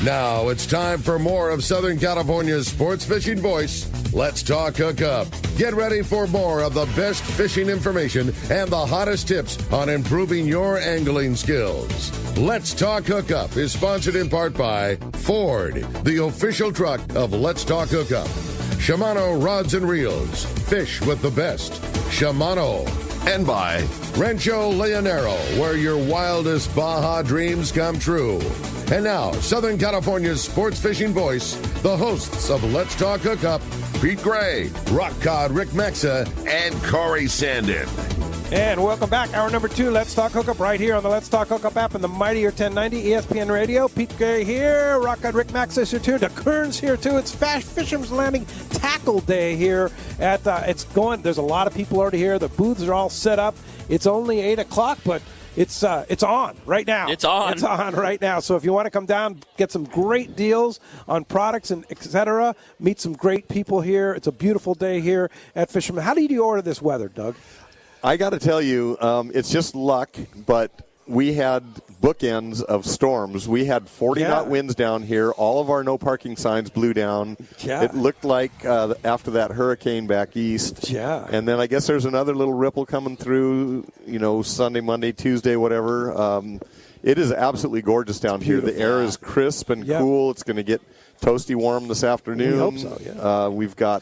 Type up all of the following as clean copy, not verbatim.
Now it's time for more of Southern California's sports fishing voice. Let's talk Hookup. Get ready for more of the best fishing information and the hottest tips on improving your angling skills. Let's Talk Hookup is sponsored in part by Ford, the official truck of Let's Talk Hookup. Shimano Rods and Reels. Fish with the best. Shimano. And by Rancho Leonero, where your wildest Baja dreams come true. And now, Southern California's sports fishing voice, the hosts of Let's Talk Hookup, Pete Gray, Rock Cod Rick Maxa, and Corey Sandin. And welcome back. Hour number 2, Let's Talk Hookup, right here on the Let's Talk Hookup app and the Mightier 1090 ESPN Radio. Pete Gray here. Rock Cod Rick Maxa is here too. The Kern's here too. It's Fisherman's Landing Tackle Day here. It's going. There's a lot of people already here. The booths are all set up. It's only 8 o'clock, but it's on right now. It's on right now. So if you want to come down, get some great deals on products and etc., meet some great people here. It's a beautiful day here at Fisherman. How do you order this weather, Doug? I got to tell you, it's just luck, but we had bookends of storms. We had 40-knot winds down here. All of our no parking signs blew down. Yeah. It looked like after that hurricane back east. Yeah. And then I guess there's another little ripple coming through, Sunday, Monday, Tuesday, whatever. It is absolutely gorgeous down here. The air is crisp and cool. It's going to get toasty warm this afternoon. We hope so, yeah. We've got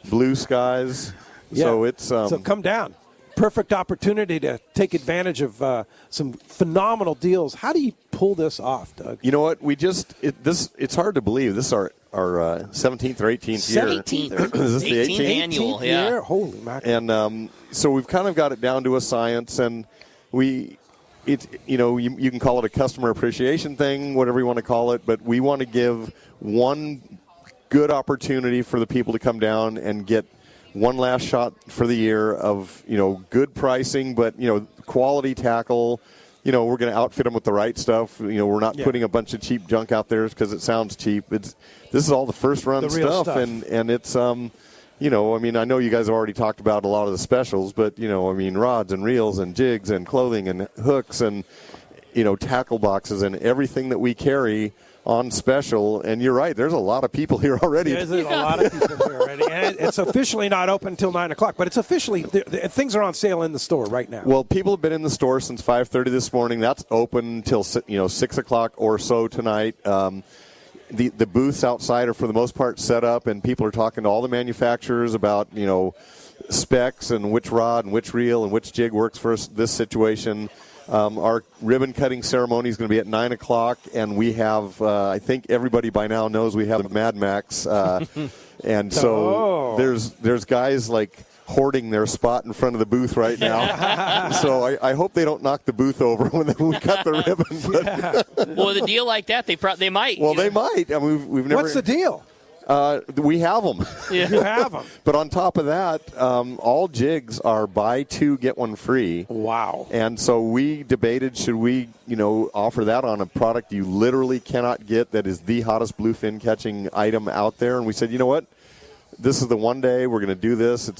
blue skies. Yeah. So it's so come down. Perfect opportunity to take advantage of some phenomenal deals. How do you pull this off, Doug? You know what? It's hard to believe. This is our 17th or 18th year. 17th. Is this the 18th? Annual, year? Holy mackerel. And so we've kind of got it down to a science, and you can call it a customer appreciation thing, whatever you want to call it, but we want to give one good opportunity for the people to come down and get one last shot for the year of, good pricing, but, quality tackle. We're going to outfit them with the right stuff. We're not putting a bunch of cheap junk out there because it sounds cheap. This is all the first run stuff. And it's, I know you guys have already talked about a lot of the specials, but, rods and reels and jigs and clothing and hooks and, tackle boxes and everything that we carry on special. And you're right, there's a lot of people here already. There's a lot of people here already. And it's officially not open until 9 o'clock, but it's officially, things are on sale in the store right now. Well, people have been in the store since 5:30 this morning. That's open until 6 o'clock or so tonight. The booths outside are for the most part set up, and people are talking to all the manufacturers about, specs and which rod and which reel and which jig works for this situation. Our ribbon cutting ceremony is going to be at 9 o'clock, and we have, I think everybody by now knows we have Mad Max. And so there's guys like hoarding their spot in front of the booth right now. So I hope they don't knock the booth over when we cut the ribbon. Well, with a deal like that, they might. Well, they might. I mean, we've never. What's the deal? We have them. Yeah. You have them. But on top of that, all jigs are buy two, get one free. Wow. And so we debated, should we, offer that on a product you literally cannot get that is the hottest bluefin catching item out there? And we said, you know what? This is the one day we're going to do this.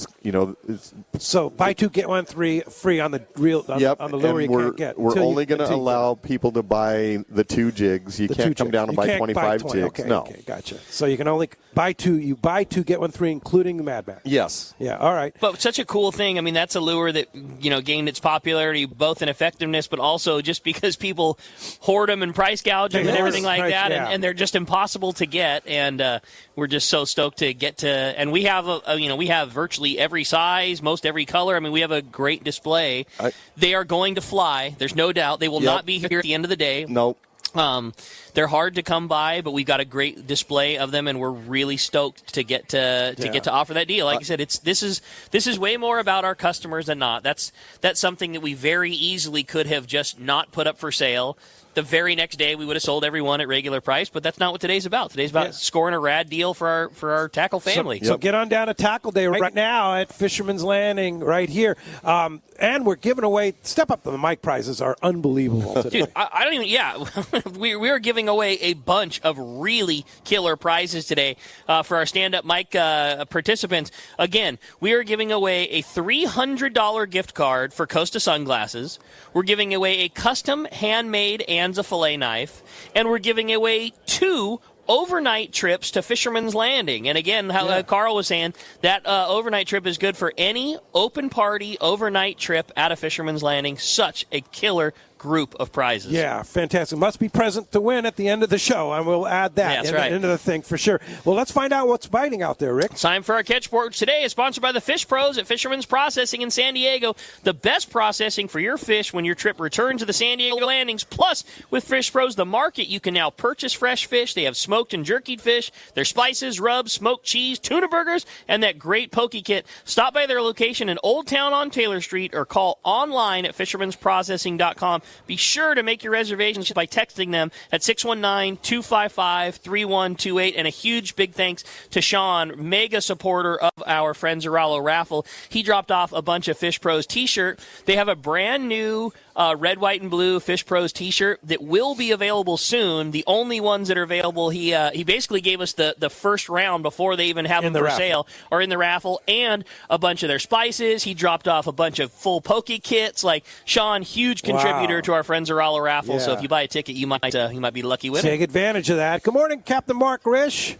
So buy two, get one free on the reel on the lure you can't get. We're only going to allow people to buy the two jigs. You can't come down and buy 25 jigs. Okay, gotcha. So you can only buy two. You buy two, get one free, including the Mad Max. Yes. Yeah. All right. But such a cool thing. I mean, that's a lure that gained its popularity both in effectiveness, but also just because people hoard them and price gouge them and everything like that, and they're just impossible to get. And we're just so stoked to get to. And we have we have virtually every size, most every color. I mean, we have a great display. They are going to fly. There's no doubt. They will not be here at the end of the day. Nope. They're hard to come by, but we've got a great display of them, and we're really stoked to get to offer that deal. Like I said, this is way more about our customers than not. That's something that we very easily could have just not put up for sale. The very next day, we would have sold everyone at regular price, but that's not what today's about. Today's about scoring a rad deal for our tackle family. So get on down to Tackle Day right now at Fisherman's Landing right here. And we're giving away, step up, the mic prizes are unbelievable today. Dude, I don't even, we are giving away a bunch of really killer prizes today for our stand-up mic participants. Again, we are giving away a $300 gift card for Costa sunglasses. We're giving away a custom handmade Anza fillet knife, and we're giving away 2 overnight trips to Fisherman's Landing. And again, how Carl was saying, that overnight trip is good for any open party overnight trip out of Fisherman's Landing. Such a killer group of prizes. Yeah, fantastic. Must be present to win at the end of the show, and we'll add that into the thing for sure. Well, let's find out what's biting out there, Rick. Time for our catch board today is sponsored by the Fish Pros at Fisherman's Processing in San Diego. The best processing for your fish when your trip returns to the San Diego landings. Plus, with Fish Pros, the market, you can now purchase fresh fish. They have smoked and jerkied fish, their spices, rubs, smoked cheese, tuna burgers, and that great poke kit. Stop by their location in Old Town on Taylor Street or call online at fishermansprocessing.com. Be sure to make your reservations by texting them at 619-255-3128. And a huge big thanks to Sean, mega supporter of our Friend Zeralo raffle. He dropped off a bunch of Fish Pros t-shirt. They have a brand new red, white, and blue Fish Pros t-shirt that will be available soon. The only ones that are available, he basically gave us the first round before they even have them for sale or in the raffle, and a bunch of their spices. He dropped off a bunch of full poke kits. Like, Sean, huge contributor to our Friend Zeralo raffle. So if you buy a ticket, you might be the lucky winner. Take advantage of that. Good morning, Captain Mark Risch.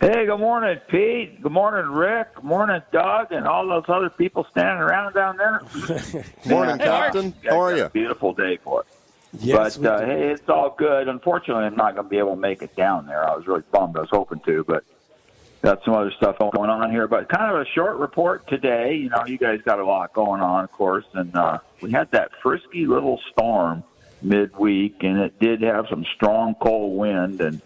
Hey, good morning, Pete. Good morning, Rick. Good morning, Doug, and all those other people standing around down there. Morning, Captain. How are you? Beautiful day for it. Yes, but, hey, it's all good. Unfortunately, I'm not going to be able to make it down there. I was really bummed. I was hoping to, but got some other stuff going on here. But kind of a short report today. You know, you guys got a lot going on, of course, and we had that frisky little storm midweek, and it did have some strong cold wind and,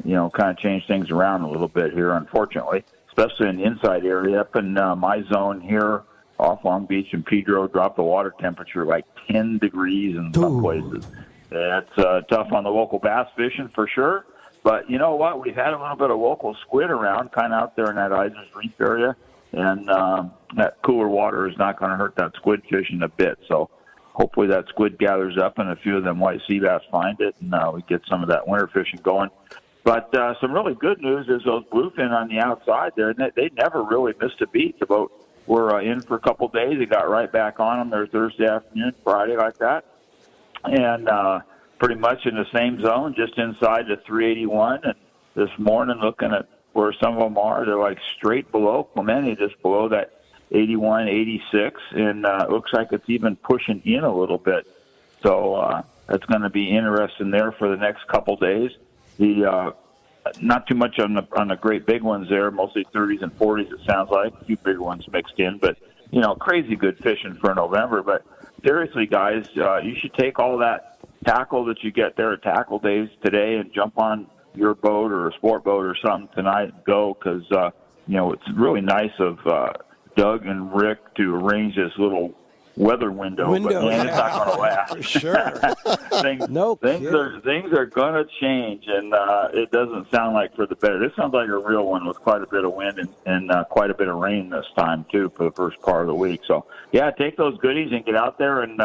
you know, kind of changed things around a little bit here, unfortunately, especially in the inside area. Up in my zone here off Long Beach and Pedro, dropped the water temperature like 10 degrees in some places. That's tough on the local bass fishing for sure. But you know what? We've had a little bit of local squid around kind of out there in that Isers Reef area, and that cooler water is not going to hurt that squid fishing a bit. So hopefully that squid gathers up and a few of them white sea bass find it, and we get some of that winter fishing going. But some really good news is those bluefin on the outside there, they never really missed a beat. The boat were in for a couple of days. They got right back on them there Thursday afternoon, Friday like that. And pretty much in the same zone, just inside the 381. And this morning, looking at where some of them are, they're like straight below Clemente, just below that 81, 86. And it looks like it's even pushing in a little bit. So that's going to be interesting there for the next couple days. The not too much on the great big ones there, mostly 30s and 40s. It sounds like a few big ones mixed in, but you know, crazy good fishing for November. But seriously, guys, you should take all that tackle that you get there at tackle days today and jump on your boat or a sport boat or something tonight and go, because you know, it's really nice of Doug and Rick to arrange this little weather window, but man, it's not going to last. For sure. things are going to change, and it doesn't sound like for the better. This sounds like a real one with quite a bit of wind and quite a bit of rain this time too for the first part of the week. So yeah, take those goodies and get out there and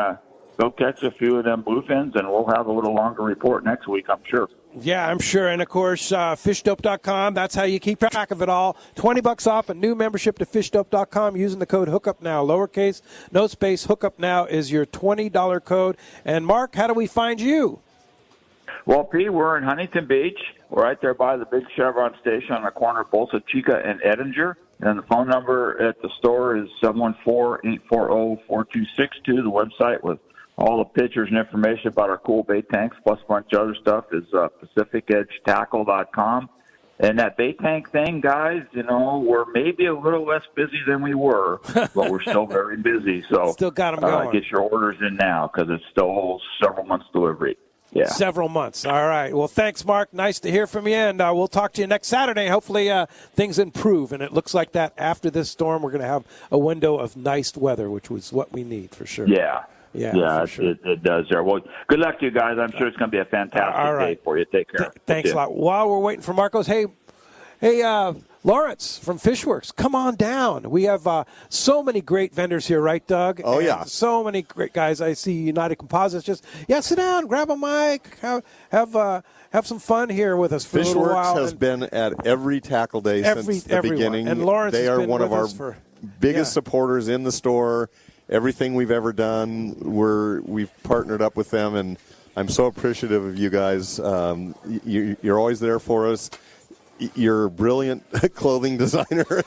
go catch a few of them bluefins, and we'll have a little longer report next week, I'm sure. Yeah, I'm sure. And, of course, fishdope.com, that's how you keep track of it all. $20 off a new membership to fishdope.com using the code HookUpNow, lowercase, no space. HookUpNow is your $20 code. And, Mark, how do we find you? Well, Pete, we're in Huntington Beach. We're right there by the big Chevron station on the corner of Bolsa Chica and Edinger. And the phone number at the store is 714-840-4262. The website with all the pictures and information about our cool bait tanks, plus a bunch of other stuff, is PacificEdgeTackle.com. And that bait tank thing, guys, you know, we're maybe a little less busy than we were, but we're still very busy. So still got them going. Get your orders in now, because it's still several months delivery. Yeah. Several months. All right. Well, thanks, Mark. Nice to hear from you, and we'll talk to you next Saturday. Hopefully things improve, and it looks like that after this storm we're going to have a window of nice weather, which was what we need for sure. Yeah. Yeah, sure. it does there. Well, good luck to you guys. I'm sure it's going to be a fantastic day for you. Take care. Thanks a lot. While we're waiting for Marcos, hey, Lawrence from Fishworks, come on down. We have so many great vendors here, right, Doug? Oh, yeah. So many great guys. I see United Composites. Just, sit down, grab a mic, have some fun here with us for a little while. Fishworks has been at every tackle day since the beginning. And Lawrence they are one of our biggest yeah. supporters in the store. Everything we've ever done, we've partnered up with them, and I'm so appreciative of you guys. You're always there for us. You're a brilliant clothing designer,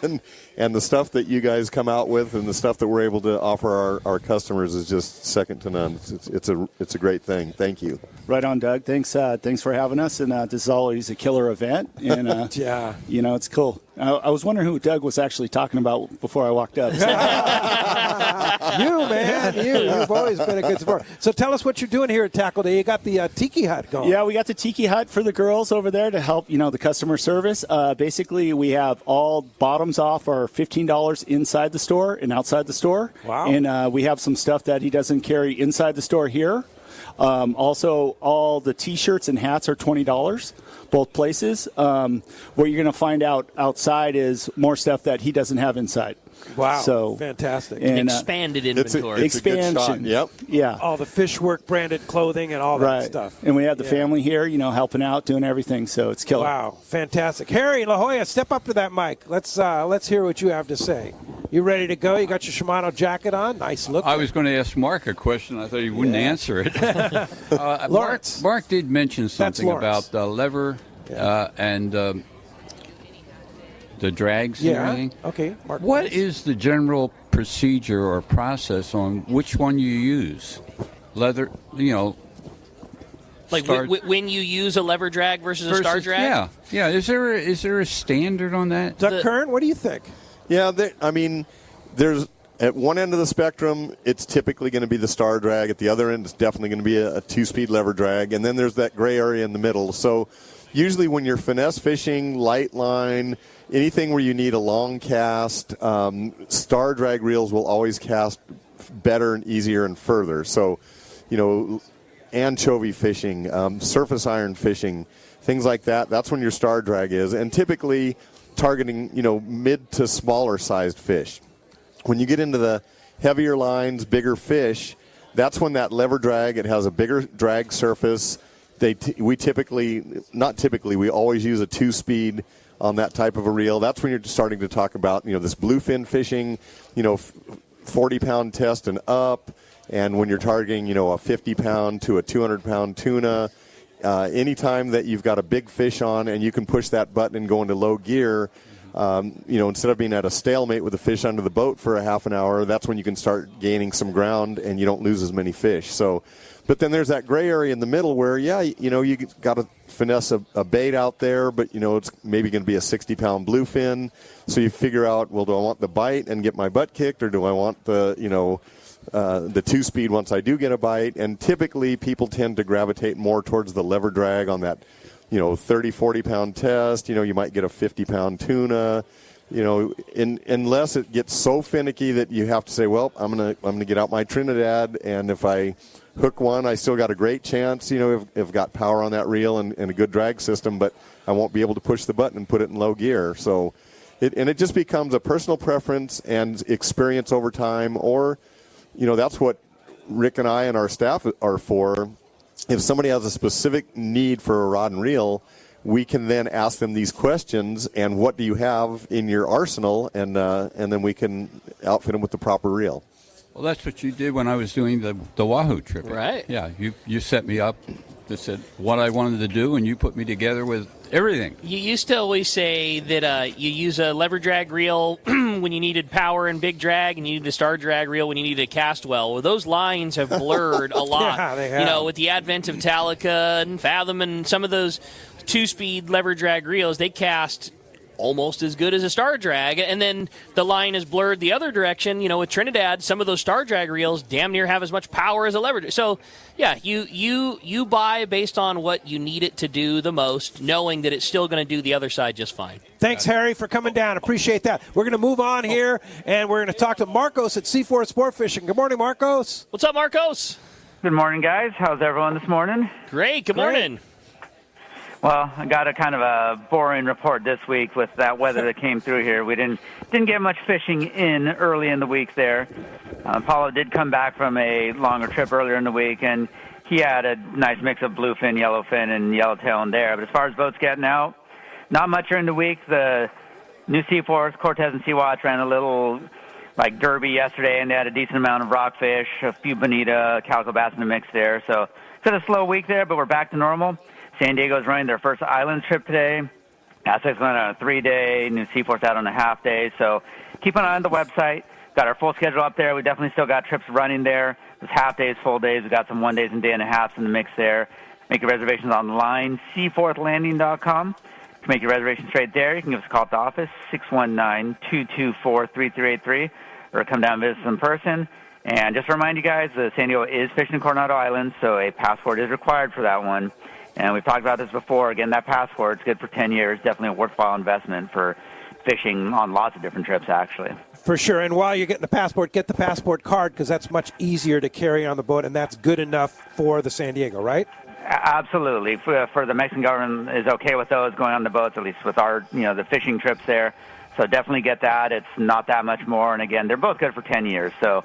and the stuff that you guys come out with and the stuff that we're able to offer our customers is just second to none. It's a great thing. Thank you. Right on, Doug. Thanks for having us, and this is always a killer event. And yeah, it's cool. I was wondering who Doug was actually talking about before I walked up. So. You've always been a good sport. So tell us what you're doing here at Tackle Day. You got the Tiki Hut going. Yeah, we got the Tiki Hut for the girls over there to help, the customer service. Basically, we have all bottoms off are $15 inside the store and outside the store. Wow. And we have some stuff that he doesn't carry inside the store here. Also, all the T-shirts and hats are $20, both places. What you're going to find out outside is more stuff that he doesn't have inside. Wow, so fantastic. And, expanded inventory. It's expansion. A good shot. Yep. Yeah. All the Fishwork branded clothing and all that stuff. And we have the family here, helping out, doing everything, so it's killer. Wow, fantastic. Harry La Jolla, step up to that mic. Let's hear what you have to say. You ready to go? You got your Shimano jacket on? Nice look. I was going to ask Mark a question. I thought he wouldn't answer it. Lawrence. Mark did mention something about lever and the drags and everything. Okay. Mark, what is the general procedure or process on which one you use? Leather, Like when you use a lever drag versus a star drag? Yeah. Is there a standard on that? Doug Kern, what do you think? Yeah, there's at one end of the spectrum, it's typically going to be the star drag. At the other end, it's definitely going to be a two-speed lever drag. And then there's that gray area in the middle. So usually when you're finesse fishing, light line, anything where you need a long cast, star drag reels will always cast better and easier and further. So, anchovy fishing, surface iron fishing, things like that, that's when your star drag is. And typically targeting, mid to smaller sized fish. When you get into the heavier lines, bigger fish, that's when that lever drag, it has a bigger drag surface. We always use a two-speed on that type of a reel. That's when you're starting to talk about, this bluefin fishing, 40-pound test and up, and when you're targeting, a 50-pound to a 200-pound tuna. Anytime that you've got a big fish on and you can push that button and go into low gear, instead of being at a stalemate with the fish under the boat for a half an hour, that's when you can start gaining some ground and you don't lose as many fish. So, but then there's that gray area in the middle where, you got to finesse a bait out there, but, it's maybe going to be a 60-pound bluefin. So you figure out, well, do I want the bite and get my butt kicked, or do I want the two-speed once I do get a bite? And typically people tend to gravitate more towards the lever drag on that 30, 40-pound test. You might get a 50-pound tuna, unless it gets so finicky that you have to say, well, I'm gonna get out my Trinidad, and if I hook one, I still got a great chance, if got power on that reel and a good drag system, but I won't be able to push the button and put it in low gear. So it just becomes a personal preference and experience over time, or, that's what Rick and I and our staff are for. If somebody has a specific need for a rod and reel, we can then ask them these questions, and what do you have in your arsenal, and then we can outfit them with the proper reel. Well, that's what you did when I was doing the Wahoo trip. Right. Yeah, you set me up to said what I wanted to do, and you put me together with everything. You used to always say that you use a lever drag reel when you needed power and big drag, and you needed a star drag reel when you needed a cast well. Well, those lines have blurred a lot. Yeah, they have. With the advent of Talica and Fathom and some of those two-speed lever drag reels, they cast almost as good as a star drag, and then the line is blurred the other direction. With Trinidad, some of those star drag reels damn near have as much power as a lever drag. So, yeah, you buy based on what you need it to do the most, knowing that it's still going to do the other side just fine. Thanks, Harry, for coming down. Appreciate that. We're going to move on here, and we're going to talk to Marcos at C4 Sport Fishing. Good morning, Marcos. What's up, Marcos? Good morning, guys. How's everyone this morning? Great. Good morning. Well, I got a kind of a boring report this week with that weather that came through here. We didn't get much fishing in early in the week there. Paulo did come back from a longer trip earlier in the week, and he had a nice mix of bluefin, yellowfin, and yellowtail in there. But as far as boats getting out, not much during the week. The new C4s, Cortez and Sea Watch, ran a little like Derby yesterday, and they had a decent amount of rockfish, a few bonita, calico bass in the mix there. So it's been a slow week there, but we're back to normal. San Diego's running their first island trip today. Aztec's going on a 3-day, New Seaforth's out on a half-day. So keep an eye on the website. Got our full schedule up there. We definitely still got trips running there. There's half-days, full days. We got some 1-days and day-and-a-halves in the mix there. Make your reservations online, seaforthlanding.com. To make your reservations straight there, you can give us a call at the office, 619-224-3383, or come down and visit us in person. And just to remind you guys, San Diego is fishing in Coronado Island, so a passport is required for that one. And we've talked about this before. Again, that passport is good for 10 years. Definitely a worthwhile investment for fishing on lots of different trips, actually. For sure. And while you're getting the passport, get the passport card, because that's much easier to carry on the boat, and that's good enough for the San Diego, right? Absolutely. For the Mexican government is okay with those going on the boats, at least with our, the fishing trips there. So definitely get that. It's not that much more. And again, they're both good for 10 years. So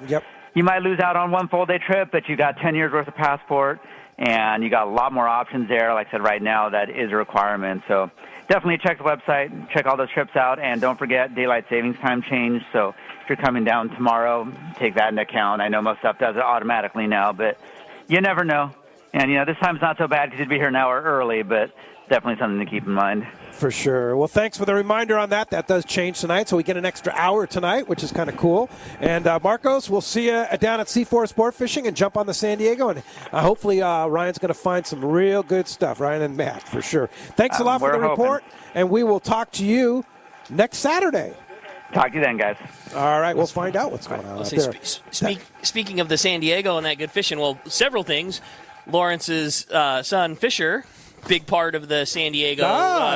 you might lose out on one full day trip, but you got 10 years worth of passport, and you got a lot more options there. Like I said, right now, that is a requirement. So definitely check the website, check all those trips out, and don't forget daylight savings time change. So if you're coming down tomorrow, take that into account. I know most stuff does it automatically now, but you never know. And, this time's not so bad because you'd be here an hour early, but definitely something to keep in mind. For sure. Well, thanks for the reminder on that. That does change tonight, so we get an extra hour tonight, which is kind of cool. And, Marcos, we'll see you down at C4 Sport Fishing and jump on the San Diego. And hopefully Ryan's going to find some real good stuff, Ryan and Matt, for sure. Thanks a lot for the report, and we will talk to you next Saturday. Talk to you then, guys. All right, we'll find out what's going on out there. Speaking of the San Diego and that good fishing, well, several things. Lawrence's son, Fisher, big part of the San Diego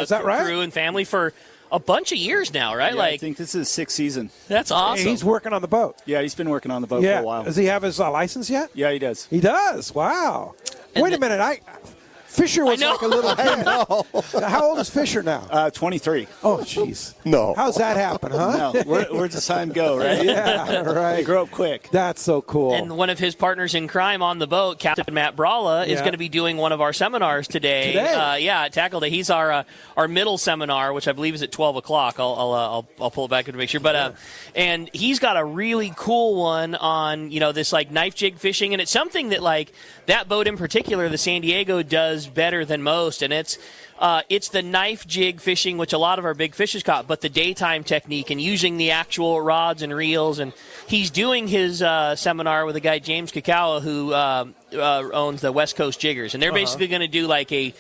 is that right? crew and family for a bunch of years now, right? Yeah, I think this is his 6th season. That's awesome. He's working on the boat. Yeah, he's been working on the boat for a while. Does he have his license yet? Yeah, he does. He does? Wow. Wait a minute. Fisher was like a little kid. How old is Fisher now? 23. Oh, jeez. No. How's that happen, huh? No, where's the time go, right? Yeah, right. They grow up quick. That's so cool. And one of his partners in crime on the boat, Captain Matt Bralla, is going to be doing one of our seminars today. At Tackle Day. He's our middle seminar, which I believe is at 12 o'clock. I'll pull it back to make sure. But and he's got a really cool one on this like knife jig fishing, and it's something that like that boat in particular, the San Diego, does better than most, and it's the knife jig fishing, which a lot of our big fish is caught, but the daytime technique and using the actual rods and reels. And he's doing his seminar with a guy, James Kakawa, who owns the West Coast Jiggers, and they're basically going to do like a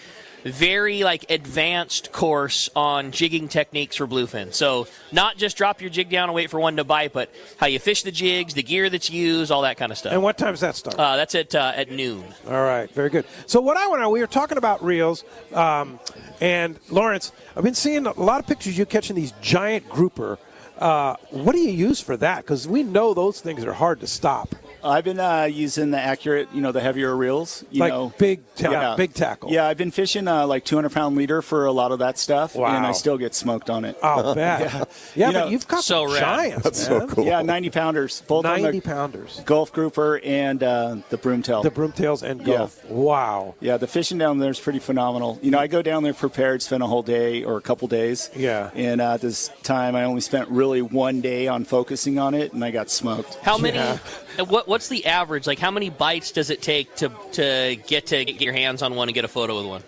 very advanced course on jigging techniques for bluefin. So not just drop your jig down and wait for one to bite, but how you fish the jigs, the gear that's used, all that kind of stuff. And what time does that start? That's at noon. All right, very good. So what I want to know, we were talking about reels, and Lawrence, I've been seeing a lot of pictures of you catching these giant grouper. What do you use for that? Because we know those things are hard to stop. I've been using the Accurate, the heavier reels. Big tackle. Yeah, I've been fishing 200-pound leader for a lot of that stuff, wow. And I still get smoked on it. I'll bet. But you've caught some giants, That's man. so cool. Yeah, 90-pounders. Both 90-pounders. Gulf grouper and the broomtail. The broomtails and Gulf. Yeah. Wow. Yeah, the fishing down there is pretty phenomenal. I go down there prepared, spend a whole day or a couple days. Yeah. And this time I only spent really one day on focusing on it, and I got smoked. How many? What's the average? Like, how many bites does it take to get your hands on one and get a photo with one?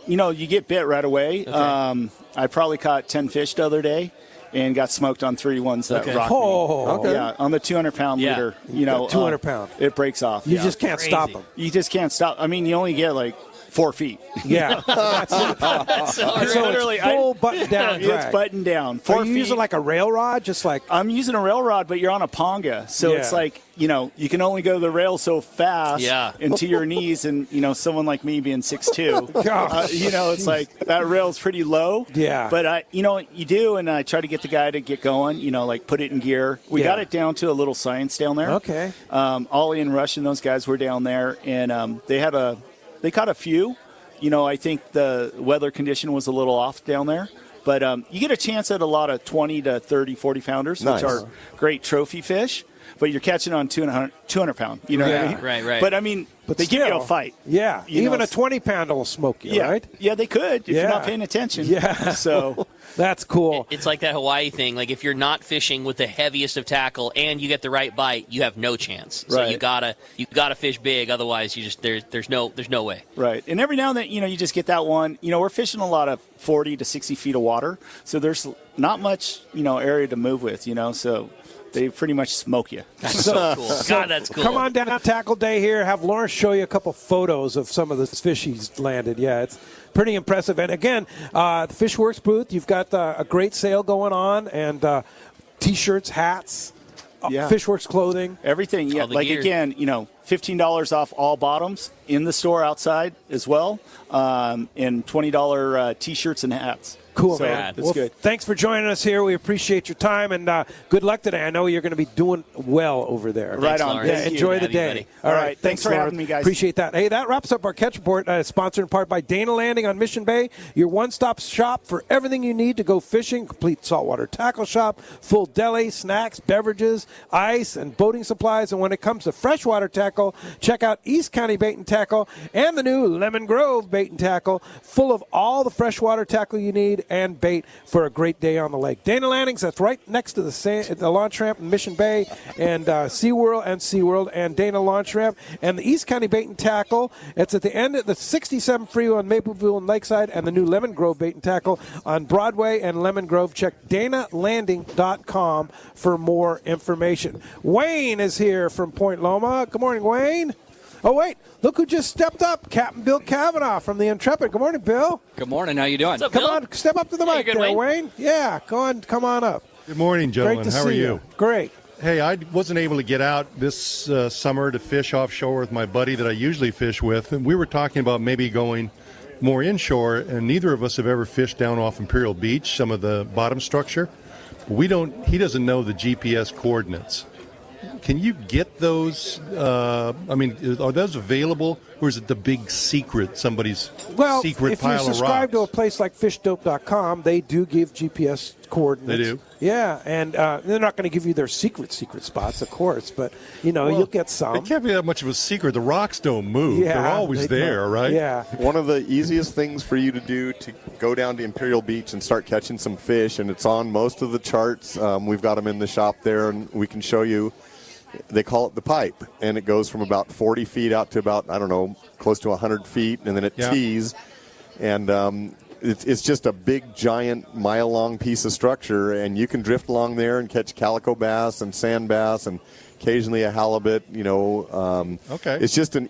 You get bit right away. Okay. I probably caught 10 fish the other day and got smoked on 3 ones that rocked me. Okay. Yeah, on the 200-pound leader. 200 pound. It breaks off. You just can't stop them. You just can't stop. I mean, you only get 4 feet. Yeah, that's it. So it's full button down drag. It's button down. 4 Are you feet. using like a rail rod? Just like I'm using a rail rod, but you're on a ponga, so it's like you can only go the rail so fast into your knees, and someone like me being 6'2", it's like that rail's pretty low. Yeah. But you do, and I try to get the guy to get going. Put it in gear. We got it down to a little science down there. Okay. Ollie and Rush and those guys were down there, and they caught a few. I think the weather condition was a little off down there. But you get a chance at a lot of 20 to 30, 40-pounders, which are great trophy fish. But you're catching on 200 pound. You know what I mean? Right. But, I mean, But they give you a fight. Yeah, even a 20-pounder will smoke you, right? Yeah, they could if you're not paying attention. Yeah. So that's cool. It's like that Hawaii thing. Like if you're not fishing with the heaviest of tackle and you get the right bite, you have no chance. So you gotta fish big. Otherwise, you just there's no way. Right. And every now and then, you just get that one. We're fishing a lot of 40 to 60 feet of water, so there's not much area to move with. So they pretty much smoke you. That's so cool. God, that's cool. Come on down to Tackle Day here. Have Lawrence show you a couple photos of some of the fish he's landed. Yeah, it's pretty impressive. And again, the Fishworks booth, you've got a great sale going on, and T-shirts, hats, Fishworks clothing. Everything. Yeah, like gear. Again, $15 off all bottoms in the store outside as well, and $20 T-shirts and hats. Cool, so, man. That's good. Thanks for joining us here. We appreciate your time, and good luck today. I know you're going to be doing well over there. Right on. Yeah, enjoy the day. All right. Thanks for having me, guys. Appreciate that. Hey, that wraps up our Catch Report, sponsored in part by Dana Landing on Mission Bay, your one-stop shop for everything you need to go fishing, complete saltwater tackle shop, full deli, snacks, beverages, ice, and boating supplies. And when it comes to freshwater tackle, check out East County Bait and Tackle and the new Lemon Grove Bait and Tackle, full of all the freshwater tackle you need and bait for a great day on the lake. Dana Landings, that's right next to the launch ramp in Mission Bay, and SeaWorld and Dana Launch Ramp, and the East County Bait and Tackle. It's at the end of the 67 freeway on Mapleville and Lakeside, and the new Lemon Grove Bait and Tackle on Broadway and Lemon Grove. Check DanaLanding.com for more information. Wayne is here from Point Loma. Good morning, Wayne. Oh, wait. Look who just stepped up. Captain Bill Cavanaugh from the Intrepid. Good morning, Bill. Good morning. How you doing? What's up, Come Bill? on. Step up to the mic good, there, Wayne. Wayne. Yeah. Come on up. Good morning, gentlemen. Great to How see are you? Great. Hey, I wasn't able to get out this summer to fish offshore with my buddy that I usually fish with, and we were talking about maybe going more inshore, and neither of us have ever fished down off Imperial Beach, some of the bottom structure. He doesn't know the GPS coordinates. Can you get those? Are those available, or is it the big secret, somebody's secret pile of rocks? If you subscribe to a place like fishdope.com, they do give GPS coordinates. They do? Yeah, and they're not going to give you their secret spots, of course, but, you'll get some. It can't be that much of a secret. The rocks don't move. Yeah, They're always there, right? Yeah. One of the easiest things for you to do to go down to Imperial Beach and start catching some fish, and it's on most of the charts. We've got them in the shop there, and we can show you. They call it the pipe, and it goes from about 40 feet out to about, close to 100 feet, and then it tees. And it's just a big, giant, mile-long piece of structure, and you can drift along there and catch calico bass and sand bass and occasionally a halibut. Okay. It's just an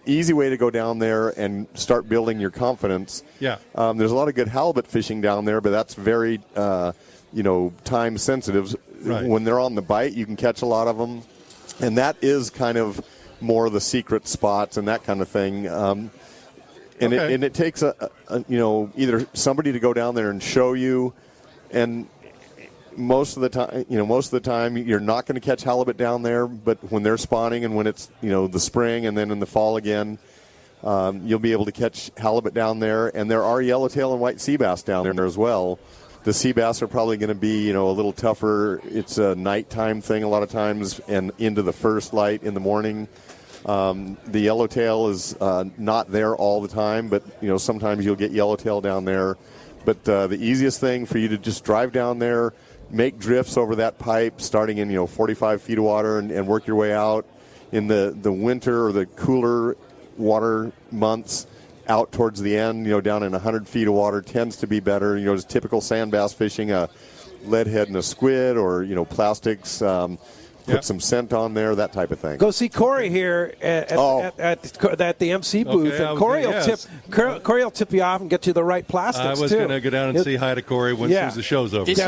easy way to go down there and start building your confidence. Yeah. There's a lot of good halibut fishing down there, but that's very, time sensitive. Right. When they're on the bite, you can catch a lot of them, and that is kind of more of the secret spots and that kind of thing. It takes either somebody to go down there and show you, and most of the time you're not going to catch halibut down there. But when they're spawning and when it's the spring and then in the fall again, you'll be able to catch halibut down there, and there are yellowtail and white sea bass down there as well. The sea bass are probably going to be, a little tougher. It's a nighttime thing a lot of times, and into the first light in the morning. The yellowtail is not there all the time, but sometimes you'll get yellowtail down there. But the easiest thing for you to just drive down there, make drifts over that pipe, starting in 45 feet of water, and work your way out. In the winter or the cooler water months, out towards the end, down in 100 feet of water tends to be better. Just typical sand bass fishing, a lead head and a squid, or plastics. Put some scent on there, that type of thing. Go see Corey here at the MC booth, and Corey will tip you off and get you the right plastics. I was going to go down and say hi to Corey once the show's over. This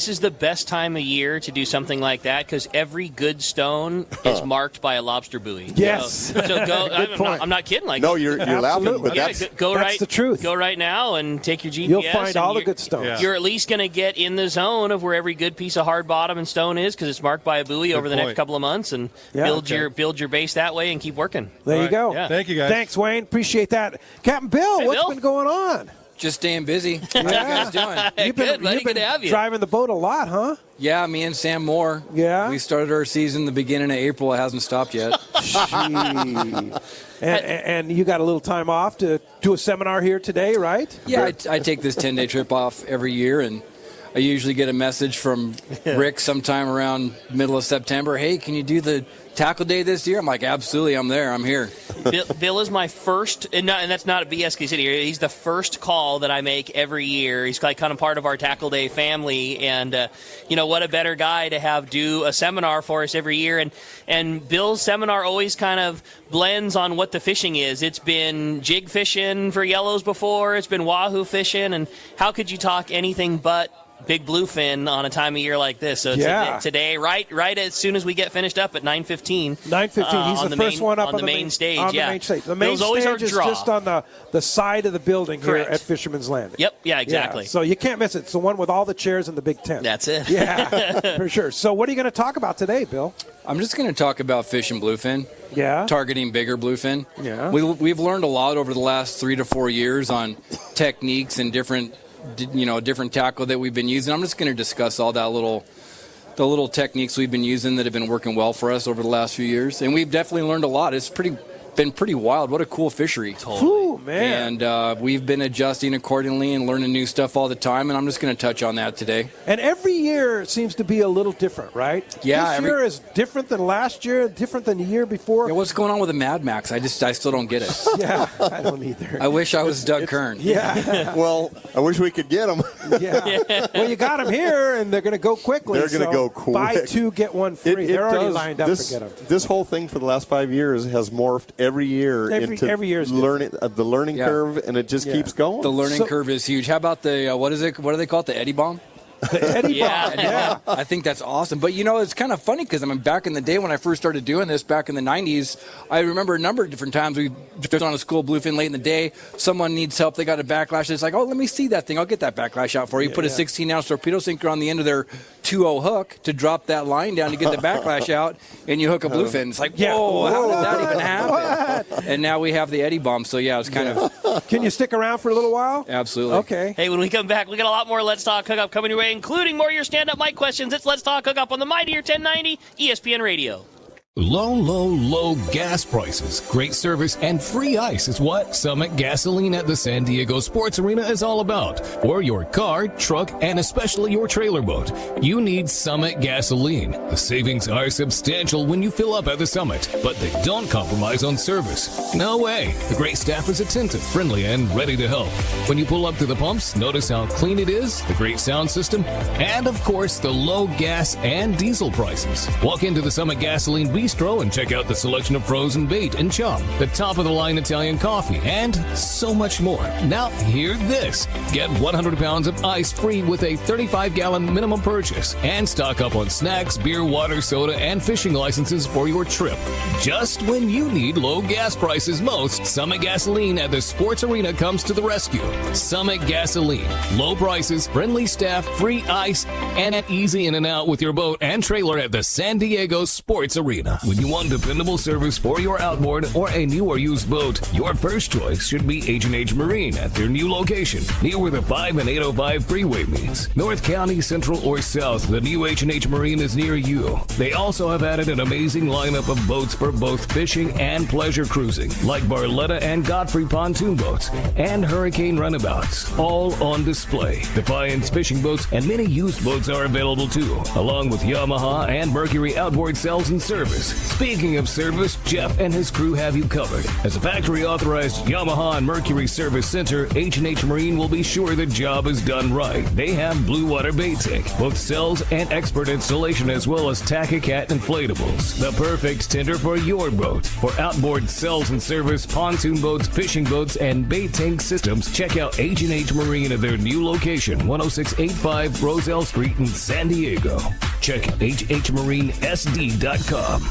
is the best time of year to do something like that, because every good stone is marked by a lobster buoy. Yes. So go. I'm not kidding. You're laughing, but that's the truth. Go right now and take your GPS. You'll find all the good stones. Yeah. You're at least going to get in the zone of where every good piece of hard bottom and stone is, because it's marked by a buoy over the next couple of months, and build your base that way and keep working. There you go. Yeah. Thank you, guys. Thanks, Wayne. Appreciate that. Captain Bill, what's been going on? Just staying busy. How you guys doing? You've been driving the boat a lot, huh? Yeah, me and Sam Moore. Yeah. We started our season the beginning of April. It hasn't stopped yet. And you got a little time off to do a seminar here today, right? Yeah, I take this 10-day trip off every year, and I usually get a message from Rick sometime around middle of September. Hey, can you do the tackle day this year? I'm like, absolutely, I'm there. I'm here. Bill is my first, and that's not a BSK City. He's the first call that I make every year. He's like kind of part of our tackle day family, and what a better guy to have do a seminar for us every year. And Bill's seminar always kind of blends on what the fishing is. It's been jig fishing for yellows before. It's been wahoo fishing, and how could you talk anything but big bluefin on a time of year like this? So today, right as soon as we get finished up at 9:15. 9:15. He's the first one up on the main stage. On the main stage. The main stage is just on the side of the building here at Fisherman's Landing. Yep. Yeah. Exactly. Yeah, so you can't miss it. It's the one with all the chairs and the big tent. That's it. Yeah, for sure. So what are you going to talk about today, Bill? I'm just going to talk about fishing bluefin. Yeah. Targeting bigger bluefin. Yeah. We've learned a lot over the last 3 to 4 years on techniques and different tackle that we've been using. I'm just going to discuss all the little techniques we've been using that have been working well for us over the last few years, and we've definitely learned a lot. It's been pretty wild. What a cool fishery. Totally. Ooh, man. And we've been adjusting accordingly and learning new stuff all the time, and I'm just going to touch on that today. And every year seems to be a little different, right? Yeah. This year is different than last year, different than the year before. Yeah, what's going on with the Mad Max? I still don't get it. Yeah, I don't either. I wish I was Doug Kern. Yeah. Well, I wish we could get them. Yeah. Well, you got them here, and they're going to go quickly. They're going to go quick. Buy 2, get 1 free. They're already lined up to get them. This whole thing for the last 5 years has morphed every year into every year's the learning curve, and it just keeps going. The learning curve is huge. How about the what do they call it? The Eddie Bomb? The Eddie Bomb. Yeah. I think that's awesome. But, it's kind of funny because, back in the day when I first started doing this, back in the 90s, I remember a number of different times we just on a school bluefin late in the day. Someone needs help. They got a backlash. It's like, oh, let me see that thing. I'll get that backlash out for you. Put a 16-ounce torpedo sinker on the end of their 2.0 hook to drop that line down to get the backlash out, and you hook a bluefin. It's like, whoa, how did that even happen? And now we have the Eddie Bomb. So, it's kind of... Can you stick around for a little while? Absolutely. Okay. Hey, when we come back, we got a lot more Let's Talk Hookup coming your way, including more of your stand-up mic questions. It's Let's Talk Hookup on the Mightier 1090 ESPN Radio. Low gas prices, great service, and free ice is what Summit Gasoline at the San Diego Sports Arena is all about. For your car, truck, and especially your trailer boat, you need Summit Gasoline. The savings are substantial when you fill up at the Summit, but they don't compromise on service. No way. The great staff is attentive, friendly, and ready to help. When you pull up to the pumps, notice how clean it is, the great sound system, and of course, the low gas and diesel prices. Walk into the Summit Gasoline Bistro and check out the selection of frozen bait and chum, the top-of-the-line Italian coffee, and so much more. Now, hear this. Get 100 pounds of ice free with a 35-gallon minimum purchase, and stock up on snacks, beer, water, soda, and fishing licenses for your trip. Just when you need low gas prices most, Summit Gasoline at the Sports Arena comes to the rescue. Summit Gasoline. Low prices, friendly staff, free ice, and easy in and out with your boat and trailer at the San Diego Sports Arena. When you want dependable service for your outboard or a new or used boat, your first choice should be H&H Marine at their new location, near where the 5 and 805 freeway meets. North County, Central, or South, the new H&H Marine is near you. They also have added an amazing lineup of boats for both fishing and pleasure cruising, like Barletta and Godfrey pontoon boats, and Hurricane runabouts, all on display. Defiance fishing boats and many used boats are available too, along with Yamaha and Mercury outboard sales and service. Speaking of service, Jeff and his crew have you covered. As a factory-authorized Yamaha and Mercury service center, H&H Marine will be sure the job is done right. They have Blue Water Bait Tank, both cells and expert installation, as well as Tachycat inflatables. The perfect tender for your boat. For outboard cells and service, pontoon boats, fishing boats, and bait tank systems, check out H&H Marine at their new location, 10685 Roselle Street in San Diego. Check hhmarinesd.com.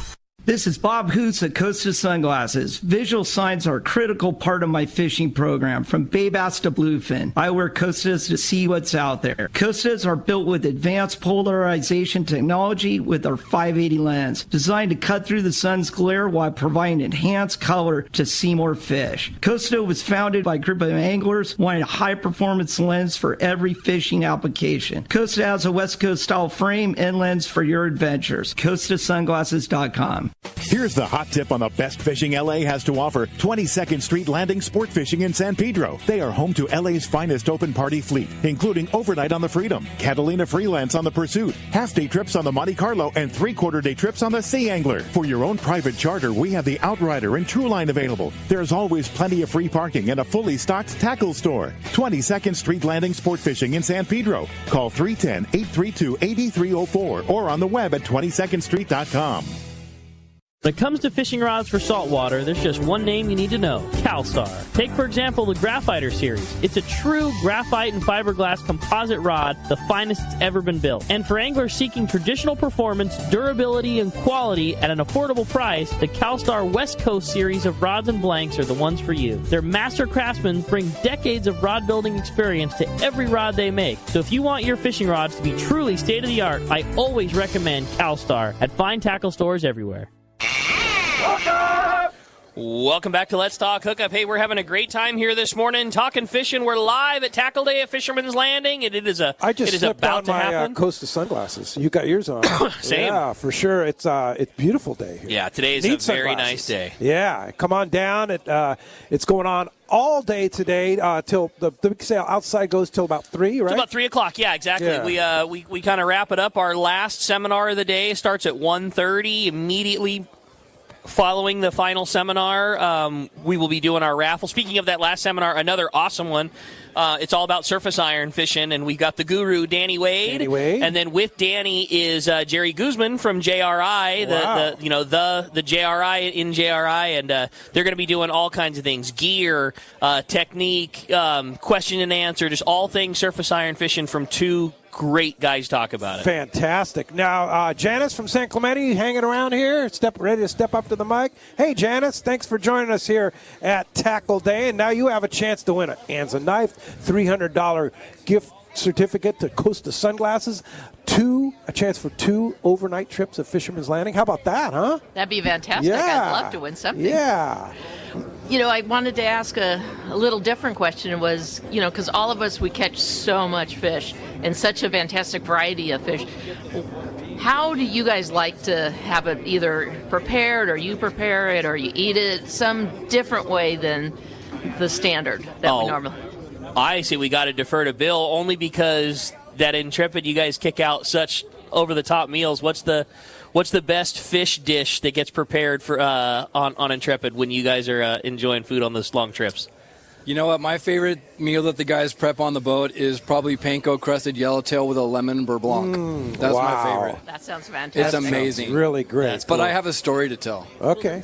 This is Bob Hoots at Costa Sunglasses. Visual signs are a critical part of my fishing program, from bay bass to bluefin. I wear Costas to see what's out there. Costas are built with advanced polarization technology with our 580 lens, designed to cut through the sun's glare while providing enhanced color to see more fish. Costa was founded by a group of anglers wanting a high-performance lens for every fishing application. Costa has a West Coast style frame and lens for your adventures. CostaSunglasses.com. Here's the hot tip on the best fishing LA has to offer. 22nd Street Landing Sport Fishing in San Pedro. They are home to LA's finest open party fleet, including overnight on the Freedom, Catalina Freelance on the Pursuit, half-day trips on the Monte Carlo, and three-quarter-day trips on the Sea Angler. For your own private charter, we have the Outrider and Trueline available. There's always plenty of free parking and a fully stocked tackle store. 22nd Street Landing Sport Fishing in San Pedro. Call 310-832-8304 or on the web at 22ndstreet.com. When it comes to fishing rods for saltwater, there's just one name you need to know: CalStar. Take, for example, the Graphiter series. It's a true graphite and fiberglass composite rod, the finest it's ever been built. And for anglers seeking traditional performance, durability, and quality at an affordable price, the CalStar West Coast series of rods and blanks are the ones for you. Their master craftsmen bring decades of rod building experience to every rod they make. So if you want your fishing rods to be truly state-of-the-art, I always recommend CalStar at fine tackle stores everywhere. Welcome back to Let's Talk Hookup. Hey, we're having a great time here this morning talking fishing. We're live at Tackle Day at Fisherman's Landing, and it is slipped about on to happen. My Costa sunglasses. You got yours on. Same. Yeah, for sure. It's a beautiful day here. Yeah, today's a very nice day. Yeah, come on down. It's going on all day today till the big sale outside goes till about 3, right? Till about 3 o'clock. Yeah, exactly. Yeah. We kind of wrap it up. Our last seminar of the day starts at 1:30. Immediately following the final seminar, we will be doing our raffle. Speaking of that last seminar, another awesome one. It's all about surface iron fishing, and we got the guru, Danny Wade. And then with Danny is Jerry Guzman from JRI, the JRI in JRI, and they're going to be doing all kinds of things: gear, technique, question and answer, just all things surface iron fishing from two great guys talk about it. Fantastic. Now, Janice from San Clemente hanging around here, ready to step up to the mic. Hey, Janice, thanks for joining us here at Tackle Day. And now you have a chance to win a Anza knife, $300 gift certificate to Costa Sunglasses, a chance for 2 overnight trips at Fisherman's Landing. How about that, huh? That'd be fantastic. Yeah. I'd love to win something. Yeah. I wanted to ask a little different question was, because all of us, we catch so much fish and such a fantastic variety of fish. How do you guys like to have it either prepared, or you prepare it, or you eat it some different way than the standard that we normally? I say we got to defer to Bill, only because that Intrepid, you guys kick out such over-the-top meals. What's the best fish dish that gets prepared for on Intrepid when you guys are enjoying food on those long trips? You know what? My favorite meal that the guys prep on the boat is probably panko crusted yellowtail with a lemon beurre blanc. That's my favorite. That sounds fantastic. It's amazing. Really great. But I have a story to tell. Okay.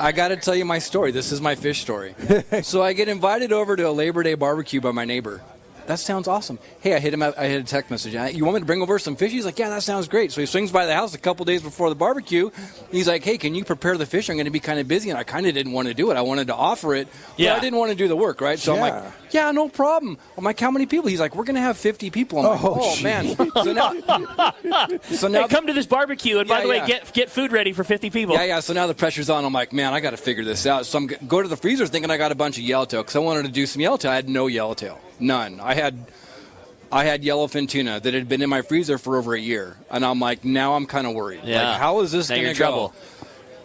I got to tell you my story. This is my fish story. So I get invited over to a Labor Day barbecue by my neighbor. That sounds awesome. Hey, I hit a text message. You want me to bring over some fish? He's like, yeah, that sounds great. So he swings by the house a couple days before the barbecue. He's like, hey, can you prepare the fish? I'm going to be kind of busy, and I kind of didn't want to do it. I wanted to offer it, but I didn't want to do the work, right? So I'm like, yeah, no problem. I'm like, how many people? He's like, we're going to have 50 people. I'm like, oh man. So now hey, come to this barbecue, and by the way, get food ready for 50 people. Yeah. So now the pressure's on. I'm like, man, I got to figure this out. So I'm go to the freezer thinking I got a bunch of yellowtail because I wanted to do some yellowtail. I had no yellowtail, none. I had yellowfin tuna that had been in my freezer for over a year. And I'm like, now I'm kind of worried. Yeah. Like, how is this going to go?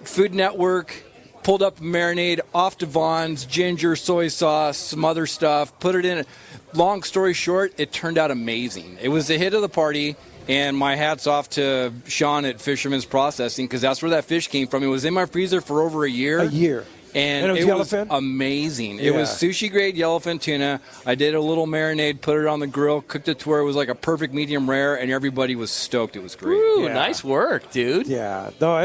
Food Network, pulled up marinade, off to Vaughn's, ginger, soy sauce, some other stuff, put it in. Long story short, it turned out amazing. It was the hit of the party. And my hat's off to Sean at Fisherman's Processing because that's where that fish came from. It was in my freezer for over a year. And it was amazing. It was sushi-grade yellowfin tuna. I did a little marinade, put it on the grill, cooked it to where it was like a perfect medium rare, and everybody was stoked. It was great. Ooh, nice work, dude. Yeah. No,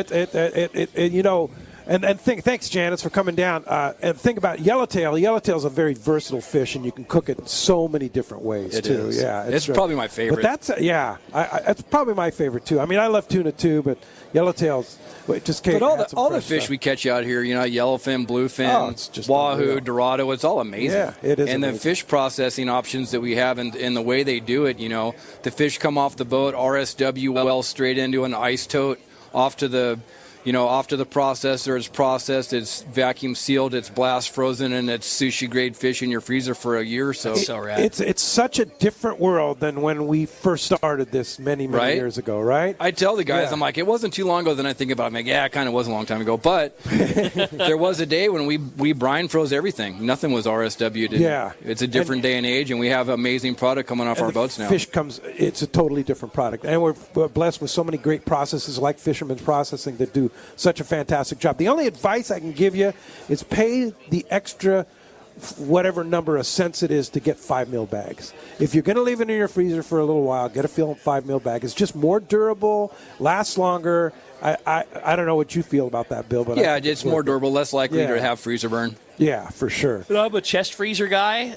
And thanks, Janice, for coming down. And think about yellowtail. Yellowtail is a very versatile fish, and you can cook it in so many different ways, It too. is. Yeah, it's probably my favorite. But that's, that's probably my favorite, too. I mean, I love tuna, too, but yellowtails, it just can't. But all the fish we catch out here, yellowfin, bluefin, it's just wahoo, unreal. dorado, it's all amazing. Yeah, it is And amazing. the fish processing options that we have and the way they do it, the fish come off the boat, RSW well straight into an ice tote, off to the processor. It's processed, it's vacuum sealed, it's blast frozen, and it's sushi grade fish in your freezer for a year or so. That's so rad. It's such a different world than when we first started this many years ago, right? I tell the guys, Yeah. I'm like, it wasn't too long ago. Then I think about it, I'm like, yeah, it kind of was a long time ago. But there was a day when we brine froze everything. Nothing was RSW'd. Yeah. It's a different day and age, and we have amazing product coming off our boats now. Fish it's a totally different product. And we're blessed with so many great processes like Fisherman's Processing that do such a fantastic job. The only advice I can give you is pay the extra whatever number of cents it is to get 5 mil bags. If you're going to leave it in your freezer for a little while, get a 5 mil bag. It's just more durable, lasts longer. I don't know what you feel about that, Bill, but yeah, it's more durable, less likely to have freezer burn. Yeah, for sure. But I'm a chest freezer guy,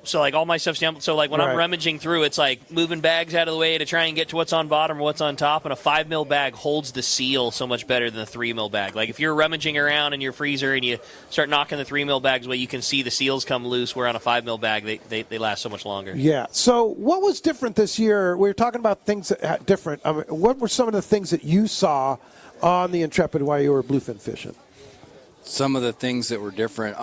so like all my stuff's down. So like when I'm rummaging through, it's like moving bags out of the way to try and get to what's on bottom or what's on top. And a 5 mil bag holds the seal so much better than a 3 mil bag. Like if you're rummaging around in your freezer and you start knocking the 3 mil bags away, you can see the seals come loose. Where on a 5 mil bag, they last so much longer. Yeah. So what was different this year? We were talking about things that different. I mean, what were some of the things that you saw on the Intrepid while you were bluefin fishing? Some of the things that were different.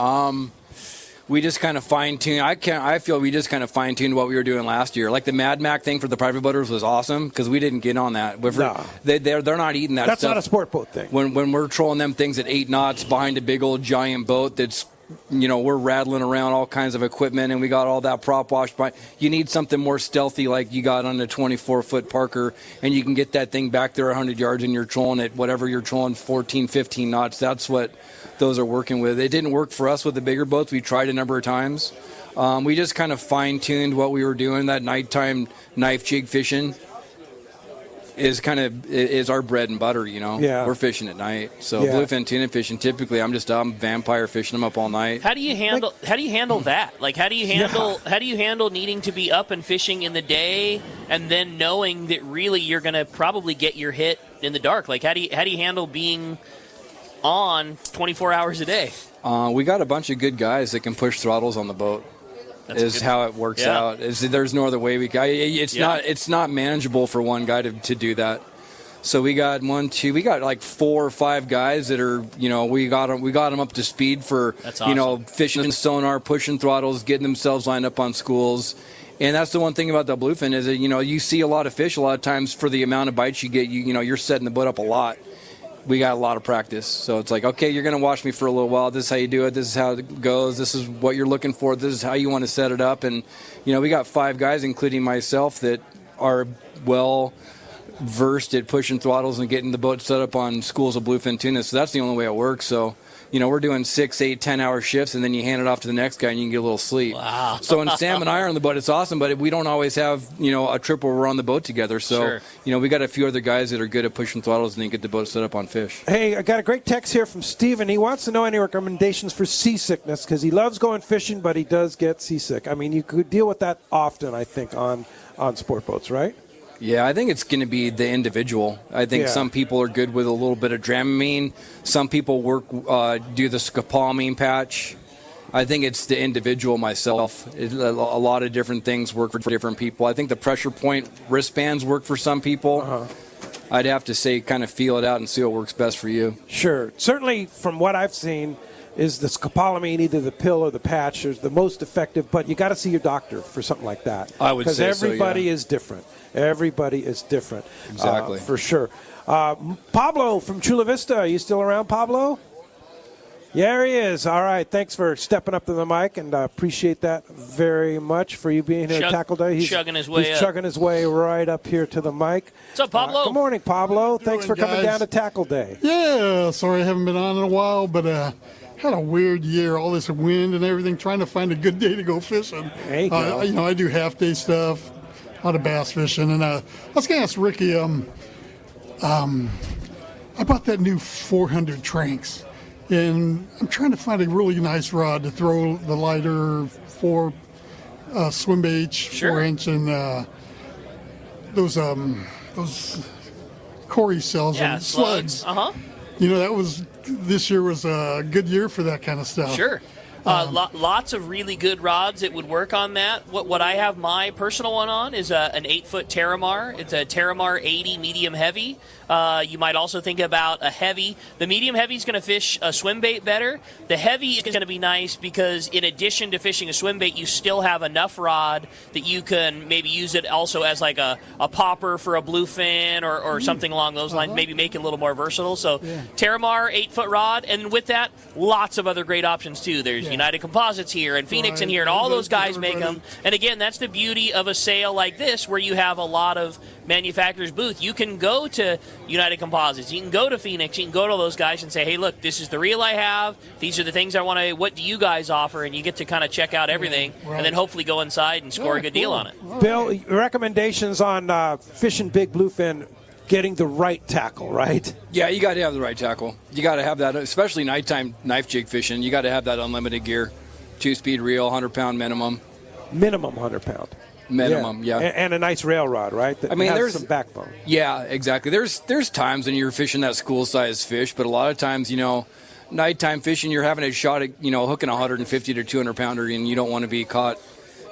We just kind of fine-tuned. I feel we just kind of fine-tuned what we were doing last year. Like the Mad Mac thing for the private boaters was awesome because we didn't get on that. No. They're not eating that That's stuff. not a sport boat thing. When we're trolling them things at 8 knots behind a big old giant boat that's, we're rattling around all kinds of equipment and we got all that prop washed by. You need something more stealthy like you got on a 24-foot Parker and you can get that thing back there 100 yards and you're trolling it, whatever you're trolling, 14, 15 knots. That's what those are working with. It didn't work for us with the bigger boats. We tried a number of times. We just kind of fine-tuned what we were doing. That nighttime knife jig fishing is our bread and butter, Yeah. We're fishing at night. So Yeah. bluefin tuna fishing, typically I'm vampire fishing them up all night. How do you handle that? Like how do you handle needing to be up and fishing in the day and then knowing that really you're going to probably get your hit in the dark? Like how do you handle being on 24 hours a day? We got a bunch of good guys that can push throttles on the boat. Is how it works out. There's no other way it's not manageable for one guy to do that. So we got like 4 or 5 guys that are, we got them up to speed for, That's awesome. Fishing sonar, pushing throttles, getting themselves lined up on schools. And that's the one thing about the bluefin is that, you see a lot of fish a lot of times for the amount of bites you get, you're setting the boat up a lot. We got a lot of practice. So it's like, okay, you're going to watch me for a little while. This is how you do it. This is how it goes. This is what you're looking for. This is how you want to set it up. And, we got 5 guys, including myself, that are well versed at pushing throttles and getting the boat set up on schools of bluefin tuna. So that's the only way it works. So, we're doing 6, 8, 10-hour shifts, and then you hand it off to the next guy, and you can get a little sleep. Wow. So when Sam and I are on the boat, it's awesome, but we don't always have, a trip where we're on the boat together. So, Sure. we got a few other guys that are good at pushing throttles and then get the boat set up on fish. Hey, I got a great text here from Steven. He wants to know any recommendations for seasickness because he loves going fishing, but he does get seasick. I mean, you could deal with that often, I think, on sport boats, right? Yeah, I think it's going to be the individual. I think some people are good with a little bit of Dramamine. Some people do the scopolamine patch. I think it's the individual myself. A lot of different things work for different people. I think the pressure point wristbands work for some people. Uh-huh. I'd have to say kind of feel it out and see what works best for you. Sure. Certainly, from what I've seen, is the scopolamine, either the pill or the patch, is the most effective, but you got to see your doctor for something like that. I would say so, because everybody is different. Everybody is different. Exactly. For sure. Pablo from Chula Vista, are you still around, Pablo? Yeah, he is. All right. Thanks for stepping up to the mic, and appreciate that very much for you being here at Tackle Day. He's chugging his way right up here to the mic. What's up, Pablo? Good morning, Pablo. Thanks for coming down to Tackle Day. Yeah, sorry I haven't been on in a while, but had a weird year, all this wind and everything, trying to find a good day to go fishing. There you go. I do half-day stuff, a lot of bass fishing, and I was going to ask Ricky, I bought that new 400 Tranks. And I'm trying to find a really nice rod to throw the lighter 4 swim baits, Sure. 4-inch, and those Corey sells them, slugs. This year was a good year for that kind of stuff. Sure. Lots of really good rods that would work on that. What I have my personal one on is an 8-foot Terramar. It's a Terramar 80 medium heavy. You might also think about a heavy. The medium heavy is going to fish a swim bait better. The heavy is going to be nice because in addition to fishing a swim bait, you still have enough rod that you can maybe use it also as like a popper for a bluefin or something along those lines. Maybe make it a little more versatile. So Terramar 8-foot rod, and with that, lots of other great options too. There's United Composites here and Phoenix in here, and all those guys make them. And again, that's the beauty of a sale like this where you have a lot of manufacturers' booth. You can go to United Composites, you can go to Phoenix, you can go to those guys and say, hey, look, this is the reel I have, these are the things I want to, what do you guys offer? And you get to kind of check out everything and then hopefully go inside and score a good deal on it. Bill, recommendations on fishing big bluefin, getting the right tackle, right? Yeah, you got to have the right tackle. You got to have that, especially nighttime knife jig fishing. You got to have that unlimited gear, 2-speed reel, 100-pound minimum. Minimum 100-pound. Minimum, yeah. And a nice rail rod, right? That has there's some backbone. Yeah, exactly. There's times when you're fishing that school-sized fish, but a lot of times, nighttime fishing, you're having a shot at, hooking a 150 to 200-pounder, and you don't want to be caught,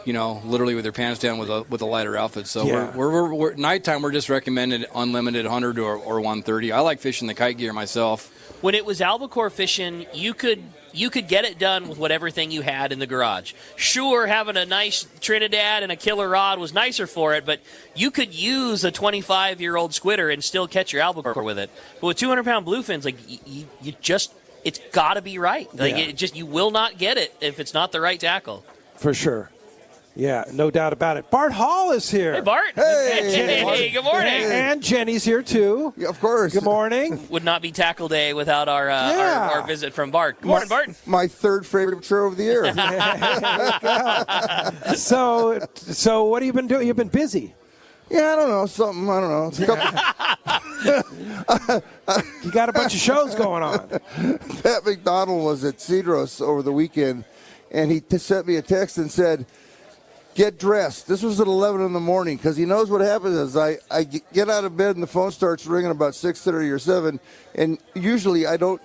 literally with your pants down with a lighter outfit. So we're nighttime, we're just recommended unlimited 100 or 130. I like fishing the kite gear myself. When it was albacore fishing, you could get it done with whatever thing you had in the garage. Sure, having a nice Trinidad and a killer rod was nicer for it, but you could use a 25-year-old squidder and still catch your albacore with it. But with 200-pound bluefins, like you just, it's got to be right. Like you will not get it if it's not the right tackle. For sure. Yeah, no doubt about it. Bart Hall is here. Hey, Bart. Hey, good morning. And Jenny's here, too. Yeah, of course. Good morning. Would not be tackle day without our visit from Bart. Good morning, Bart. My third favorite show of the year. So what have you been doing? You've been busy. Yeah, I don't know. Something, I don't know. You got a bunch of shows going on. Pat McDonald was at Cedros over the weekend, and he sent me a text and said, get dressed. This was at 11 in the morning because he knows what happens is I get out of bed and the phone starts ringing about 6:30 or 7, and usually I don't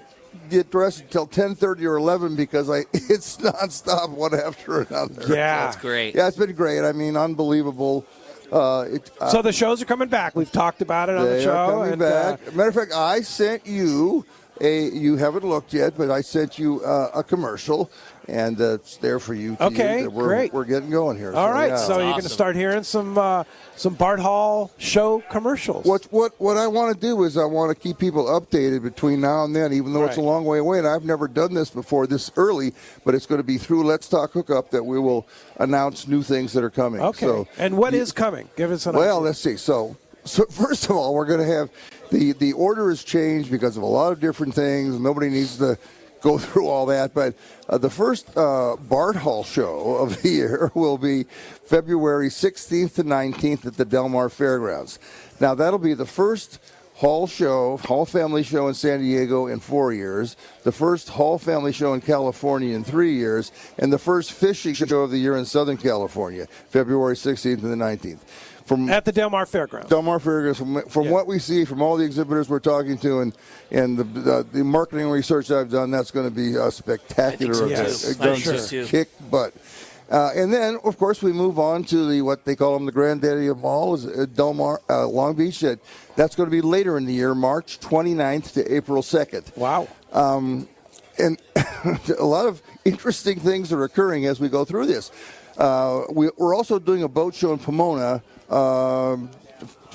get dressed until 10:30 or 11 because it's nonstop one after another. Yeah. That's great. Yeah, it's been great. I mean, unbelievable. So the shows are coming back. We've talked about it on the show. They are coming back. Matter of fact, I sent you you haven't looked yet, but I sent you a commercial. And it's there for you to use. Great. We're getting going here. All right, yeah. so you're going to start hearing some Bart Hall show commercials. What I want to do is I want to keep people updated between now and then, even though it's a long way away. And I've never done this before this early, but it's going to be through Let's Talk Hookup that we will announce new things that are coming. Okay. So, and what is coming? Give us an idea. Well, let's see. So first of all, we're going to have the order has changed because of a lot of different things. Nobody needs to go through all that, but the first Bart Hall show of the year will be February 16th to 19th at the Del Mar Fairgrounds. Now, that'll be the first Hall family show in San Diego in 4 years, the first Hall family show in California in 3 years, and the first fishing show of the year in Southern California, February 16th and the 19th. At the Del Mar Fairgrounds. Del Mar Fairgrounds. From what we see, from all the exhibitors we're talking to, and the marketing research I've done, that's going to be a spectacular event. It's going to kick butt. And then, of course, we move on to what they call the granddaddy of them all, is Del Mar, Long Beach. That's going to be later in the year, March 29th to April 2nd. Wow. And a lot of interesting things are occurring as we go through this. We're also doing a boat show in Pomona,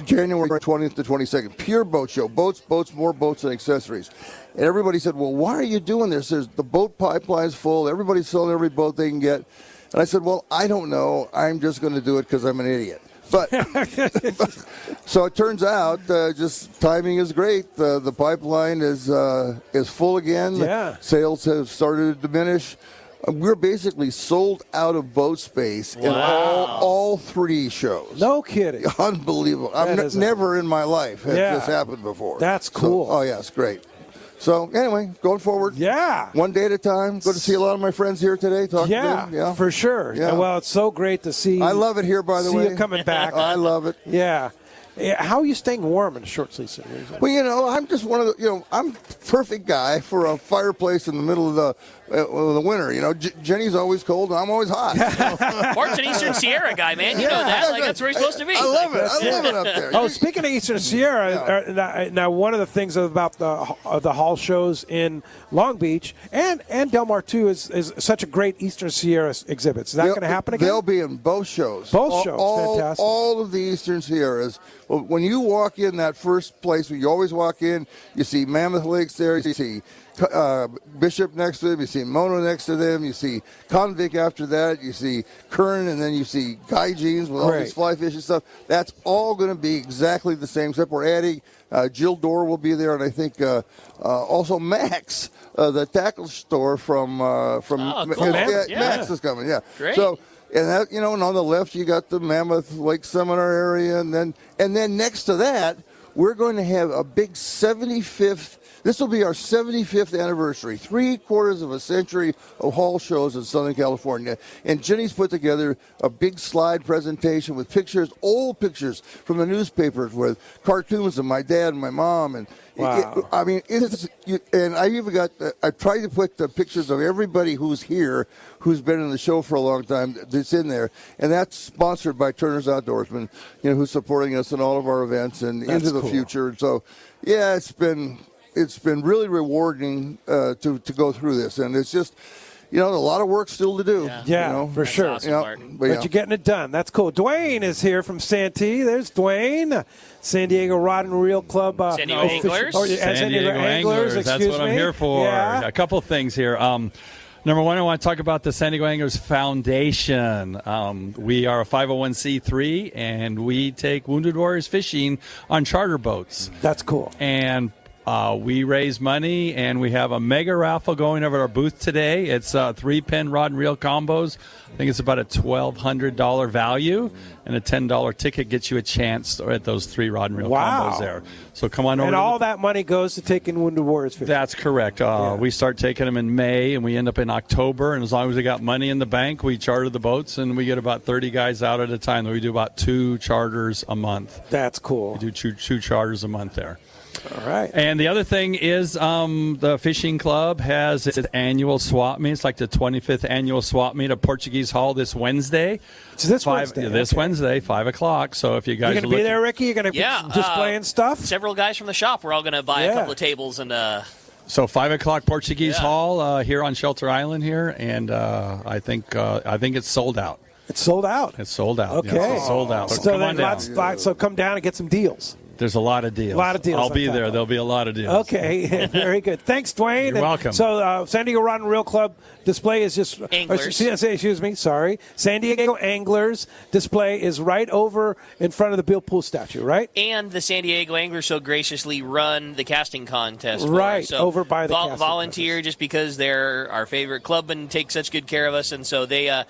January 20th to 22nd. Pure boat show. Boats, more boats and accessories. And everybody said, well, why are you doing this? The boat pipeline's full. Everybody's selling every boat they can get. And I said, well, I don't know. I'm just going to do it because I'm an idiot. But so it turns out just timing is great. The pipeline is full again. Yeah. Sales have started to diminish. We're basically sold out of boat space in all three shows. No kidding. Unbelievable. Never in my life has this happened before. That's cool. So, yeah, it's great. So anyway, going forward. Yeah. One day at a time. Good to see a lot of my friends here today. Talk to them. Yeah, for sure. Yeah. Well, it's so great to see. I love it here, by the way. See you coming back. I love it. Yeah. How are you staying warm in a short sleeve suit? Well, I'm just one of the, I'm a perfect guy for a fireplace in the middle of the winter. Jenny's always cold and I'm always hot. Mark's an Eastern Sierra guy, man. You know that. Like, that's where he's supposed to be. I love it. I love it up there. Oh, speaking of Eastern Sierra, now one of the things about the hall shows in Long Beach and Del Mar too is such a great Eastern Sierra exhibit. Is that going to happen again? They'll be in both shows. Both shows. Fantastic. All of the Eastern Sierras. Well, when you walk in that first place, when you always walk in, you see Mammoth Lakes there, you see Bishop next to them, you see Mono next to them, you see Convict after that, you see Kern, and then you see Guy Jeans with all these fly fishing stuff. That's all going to be exactly the same, except we're adding Jill Dorr will be there, and I think also Max, the tackle store from cool. Max is coming, Great. So. And that, and on the left you got the Mammoth Lake Seminar area, and then next to that we're going to have a big 75th. This will be our 75th anniversary, 3/4 of a century of hall shows in Southern California. And Jenny's put together a big slide presentation with pictures, old pictures from the newspapers with cartoons of my dad and my mom. And wow. And I even got, I tried to put the pictures of everybody who's here, who's been in the show for a long time, that's in there. And that's sponsored by Turner's Outdoorsman, who's supporting us in all of our events and into the future. And so, yeah, it's been really rewarding to go through this, and it's just a lot of work still to do. Yeah, for sure. Awesome, but you're getting it done. That's cool. Dwayne is here from Santee. There's Dwayne, San Diego Rod and Reel Club. San Diego Anglers. San Diego Anglers. That's what I'm here for. Yeah. A couple things here. Number one, I want to talk about the San Diego Anglers Foundation. We are a 501c3, and we take Wounded Warriors fishing on charter boats. That's cool. And we raise money, and we have a mega raffle going over at our booth today. It's 3-pin rod and reel combos. I think it's about a $1,200 value, and a $10 ticket gets you a chance at those 3 rod and reel combos there. So come on over. And all that money goes to taking Wounded Warriors fishing. That's correct. We start taking them in May, and we end up in October. And as long as we got money in the bank, we charter the boats, and we get about 30 guys out at a time. We do about 2 charters a month. That's cool. We do two charters a month there. All right. And the other thing is the fishing club has its annual swap meet. It's like the 25th annual swap meet at Portuguese Hall this Wednesday. It's this Wednesday. This Wednesday, 5 o'clock. So if you guys are going to be there, Ricky? You're going to be displaying stuff? Several guys from the shop. We're all going to buy a couple of tables and. So 5 o'clock Portuguese Hall here on Shelter Island here, and I think it's sold out. It's sold out. It's sold out. Okay, yes, it's sold out. So come on down. So come down and get some deals. There's a lot of deals. A lot of deals. I'll be there. There'll be a lot of deals. Okay, very good. Thanks, Dwayne. You're welcome. So San Diego Rod and Reel Club display is just Anglers. Excuse me. Sorry, San Diego Anglers display is right over in front of the Bill Poole statue, right? And the San Diego Anglers so graciously run the casting contest. Right, so over by the casting volunteer contest. Just because they're our favorite club and take such good care of us, and so they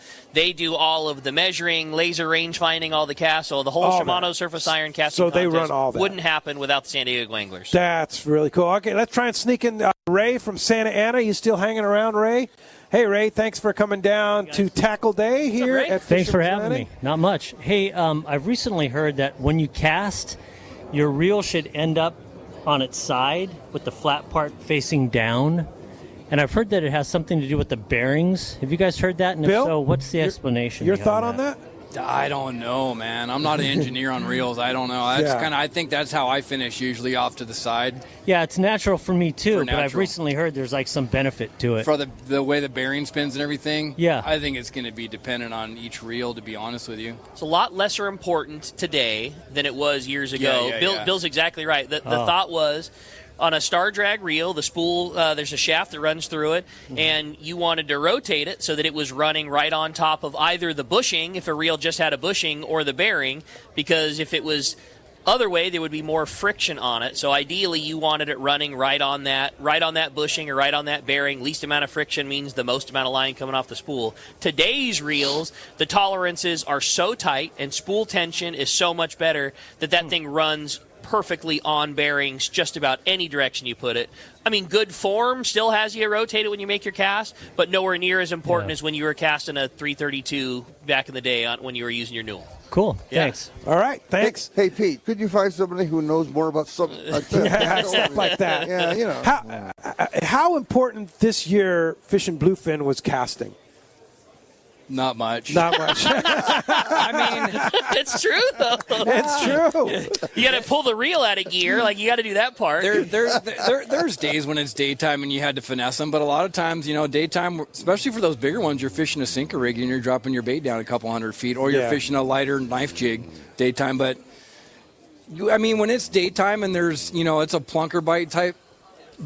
do all of the measuring, laser range finding, all the casts, so the whole Shimano surface iron casting. So they contest run all that. Wouldn't happen without the San Diego Anglers. That's really cool. Okay, let's try and sneak in Ray from Santa Ana. You still hanging around, Ray? Hey, Ray, thanks for coming down to Tackle Day here at Thanks for Fisherman's having Landing. me. Not much. Hey, I've recently heard that when you cast, your reel should end up on its side with the flat part facing down. And I've heard that it has something to do with the bearings. Have you guys heard that? And Bill, if so, what's the explanation? Your behind thought on that? I don't know, man. I'm not an engineer on reels. I don't know. That's I think that's how I finish, usually off to the side. Yeah, it's natural for me too, but I've recently heard there's like some benefit to it. For the way the bearing spins and everything, yeah. I think it's going to be dependent on each reel, to be honest with you. It's a lot lesser important today than it was years ago. Bill's exactly right. The thought was, on a star drag reel, the spool, there's a shaft that runs through it, and you wanted to rotate it so that it was running right on top of either the bushing, if a reel just had a bushing, or the bearing, because if it was other way, there would be more friction on it. So ideally, you wanted it running right on that bushing or right on that bearing. Least amount of friction means the most amount of line coming off the spool. Today's reels, the tolerances are so tight and spool tension is so much better that thing runs perfectly on bearings just about any direction you put it. I mean, good form still has you rotate it when you make your cast, but nowhere near as important as when you were casting a 332 back in the day when you were using your newel. Cool. Yeah. Thanks. All right. Thanks. Hey, Pete, could you find somebody who knows more about something like that? Stuff like that. Yeah, you know. How important this year fishing bluefin was casting? Not much. Not much. I mean, it's true though. It's true. You got to pull the reel out of gear. Like, you got to do that part. There's days when it's daytime and you had to finesse them, but a lot of times, daytime, especially for those bigger ones, you're fishing a sinker rig and you're dropping your bait down a couple 100 feet, or you're fishing a lighter knife jig daytime. But when it's daytime and there's it's a plunker bite type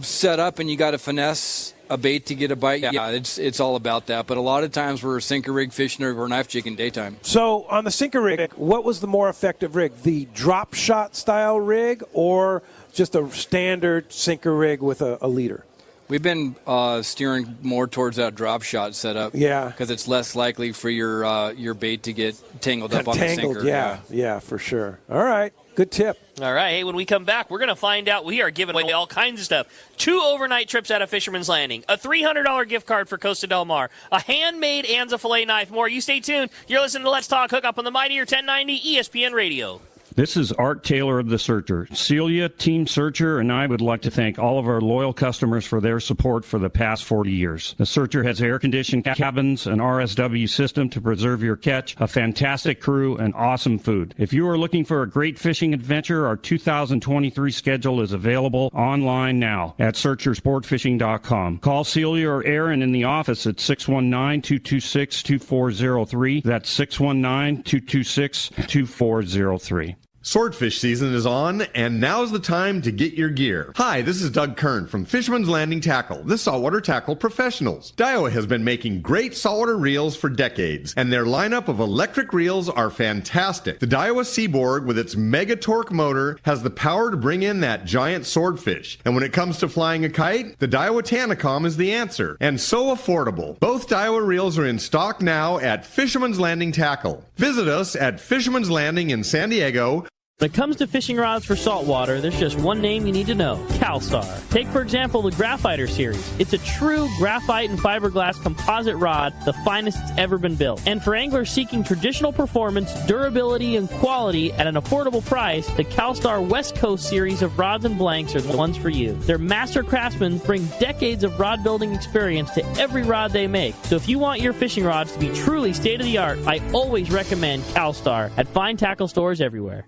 setup and you got to finesse a bait to get a bite, it's all about that. But a lot of times we're a sinker rig fishing or knife jigging daytime. So on the sinker rig, what was the more effective rig? The drop shot style rig or just a standard sinker rig with a leader? We've been steering more towards that drop shot setup. Yeah. Because it's less likely for your bait to get tangled up on the sinker. Yeah, for sure. All right. Good tip. All right. Hey, when we come back, we're going to find out. We are giving away all kinds of stuff. 2 overnight trips out of Fisherman's Landing, a $300 gift card for Costa Del Mar, a handmade Anza filet knife, more. You stay tuned. You're listening to Let's Talk Hookup on the Mightier 1090 ESPN Radio. This is Art Taylor of The Searcher. Celia, Team Searcher, and I would like to thank all of our loyal customers for their support for the past 40 years. The Searcher has air-conditioned cabins, an RSW system to preserve your catch, a fantastic crew, and awesome food. If you are looking for a great fishing adventure, our 2023 schedule is available online now at searchersportfishing.com. Call Celia or Aaron in the office at 619-226-2403. That's 619-226-2403. Swordfish season is on, and now's the time to get your gear. Hi, this is Doug Kern from Fisherman's Landing Tackle, the saltwater tackle professionals. Daiwa has been making great saltwater reels for decades, and their lineup of electric reels are fantastic. The Daiwa Seaborg, with its mega torque motor, has the power to bring in that giant swordfish. And when it comes to flying a kite, the Daiwa Tanacom is the answer, and so affordable. Both Daiwa reels are in stock now at Fisherman's Landing Tackle. Visit us at Fisherman's Landing in San Diego. When it comes to fishing rods for saltwater, there's just one name you need to know: CalStar. Take, for example, the Graphiter series. It's a true graphite and fiberglass composite rod, the finest it's ever been built. And for anglers seeking traditional performance, durability, and quality at an affordable price, the CalStar West Coast series of rods and blanks are the ones for you. Their master craftsmen bring decades of rod building experience to every rod they make. So if you want your fishing rods to be truly state-of-the-art, I always recommend CalStar at fine tackle stores everywhere.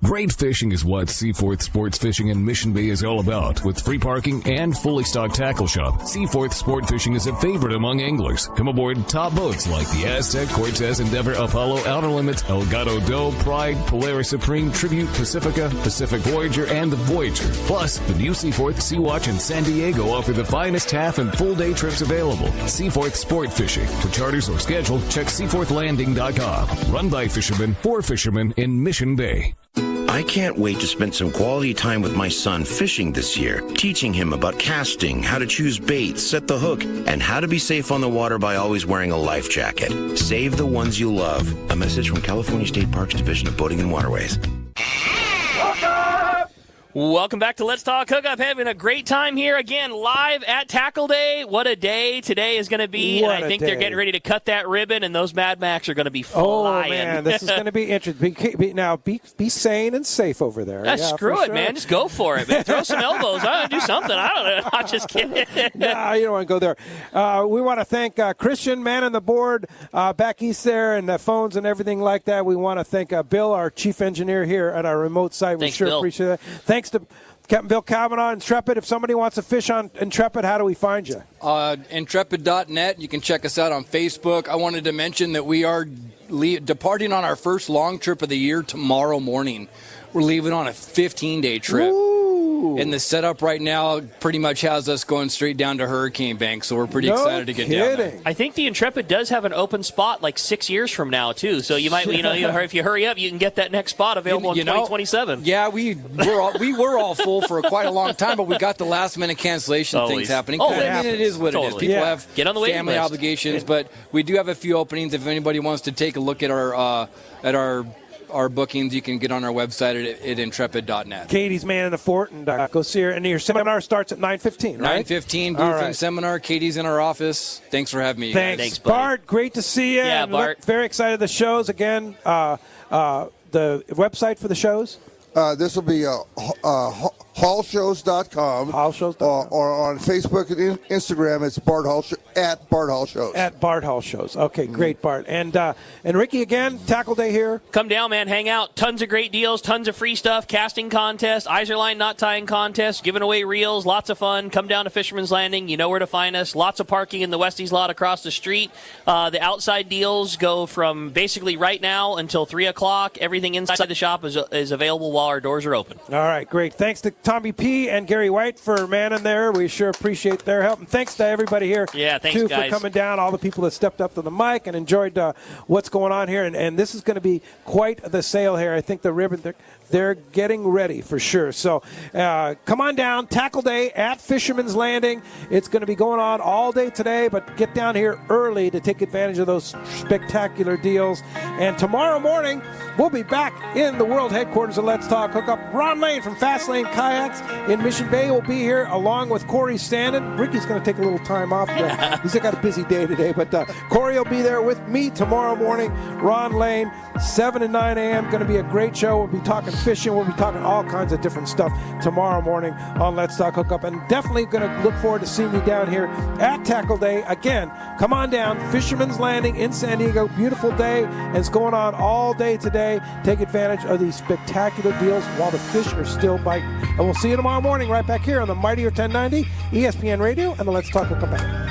Great fishing is what Seaforth Sports Fishing in Mission Bay is all about. With free parking and fully stocked tackle shop, Seaforth Sport Fishing is a favorite among anglers. Come aboard top boats like the Aztec, Cortez, Endeavor, Apollo, Outer Limits, Elgato Doe, Pride, Polaris Supreme, Tribute, Pacifica, Pacific Voyager, and the Voyager. Plus, the new Seaforth, Sea-Watch, and San Diego offer the finest half and full day trips available. Seaforth Sport Fishing. For charters or schedule, check seaforthlanding.com. Run by fishermen for fishermen in Mission Bay. I can't wait to spend some quality time with my son fishing this year, teaching him about casting, how to choose baits, set the hook, and how to be safe on the water by always wearing a life jacket. Save the ones you love. A message from California State Parks Division of Boating and Waterways. Welcome back to Let's Talk Hookup. Having a great time here again, live at Tackle Day. What a day today is going to be. And I think they're getting ready to cut that ribbon, and those Mad Max are going to be flying. Oh, man, this is going to be interesting. Be sane and safe over there. Screw it, man. Just go for it, man. Throw some elbows. Do something. I don't know. I'm just kidding. No, you don't want to go there. We want to thank Christian, man on the board, back east there, and the phones and everything like that. We want to thank Bill, our chief engineer here at our remote site. We sure appreciate that. Thanks to Captain Bill Kavanaugh, Intrepid. If somebody wants to fish on Intrepid, how do we find you? Intrepid.net. You can check us out on Facebook. I wanted to mention that we are departing on our first long trip of the year tomorrow morning. We're leaving on a 15-day trip. And the setup right now pretty much has us going straight down to Hurricane Bank, so we're pretty excited to get down there. I think the Intrepid does have an open spot like 6 years from now, too. So you might, if you hurry up, you can get that next spot available in 2027. Yeah, we were all full for quite a long time, but we got the last-minute cancellation things happening. It is what it is. People have Get on the family obligations, but we do have a few openings. If anybody wants to take a look at our our bookings, you can get on our website at intrepid.net. Katie's man in the fort, and go see her. And your seminar starts at 9:15, right? 9:15, bluefin seminar. Katie's in our office. Thanks for having me. Thanks Bart. Great to see you. Yeah, and Bart. Very excited. The shows again. The website for the shows. This will be hallshows.com. Hallshows.com. Or on Facebook and Instagram, it's Bart Hall at Bart Hall Shows. At Bart Hall Shows. Okay, great, Bart. And Ricky, again, Tackle Day here. Come down, man. Hang out. Tons of great deals. Tons of free stuff. Casting contest. Iserline knot tying contest. Giving away reels. Lots of fun. Come down to Fisherman's Landing. You know where to find us. Lots of parking in the Westies lot across the street. The outside deals go from basically right now until 3 o'clock. Everything inside the shop is available while our doors are open. All right, great. Thanks to Tommy P. and Gary White for manning there. We sure appreciate their help. And thanks to everybody here, thanks, too, guys, for coming down, all the people that stepped up to the mic and enjoyed what's going on here. And this is going to be quite the sale here. I think the ribbon, they're getting ready for sure. So come on down. Tackle Day at Fisherman's Landing. It's going to be going on all day today, but get down here early to take advantage of those spectacular deals. And tomorrow morning, we'll be back in the world headquarters of Let's Talk Hookup. Ron Lane from Fast Lane Kayaks in Mission Bay will be here along with Corey Standen. Ricky's going to take a little time off. He's got a busy day today, but Corey will be there with me tomorrow morning. Ron Lane, 7 and 9 a.m. Going to be a great show. We'll be talking fishing. We'll be talking all kinds of different stuff tomorrow morning on Let's Talk Hookup. And definitely going to look forward to seeing you down here at Tackle Day. Again, come on down. Fisherman's Landing in San Diego. Beautiful day. And it's going on all day today. Take advantage of these spectacular deals while the fish are still biting. And we'll see you tomorrow morning right back here on the Mightier 1090, ESPN Radio, and the Let's Talk Hookup app.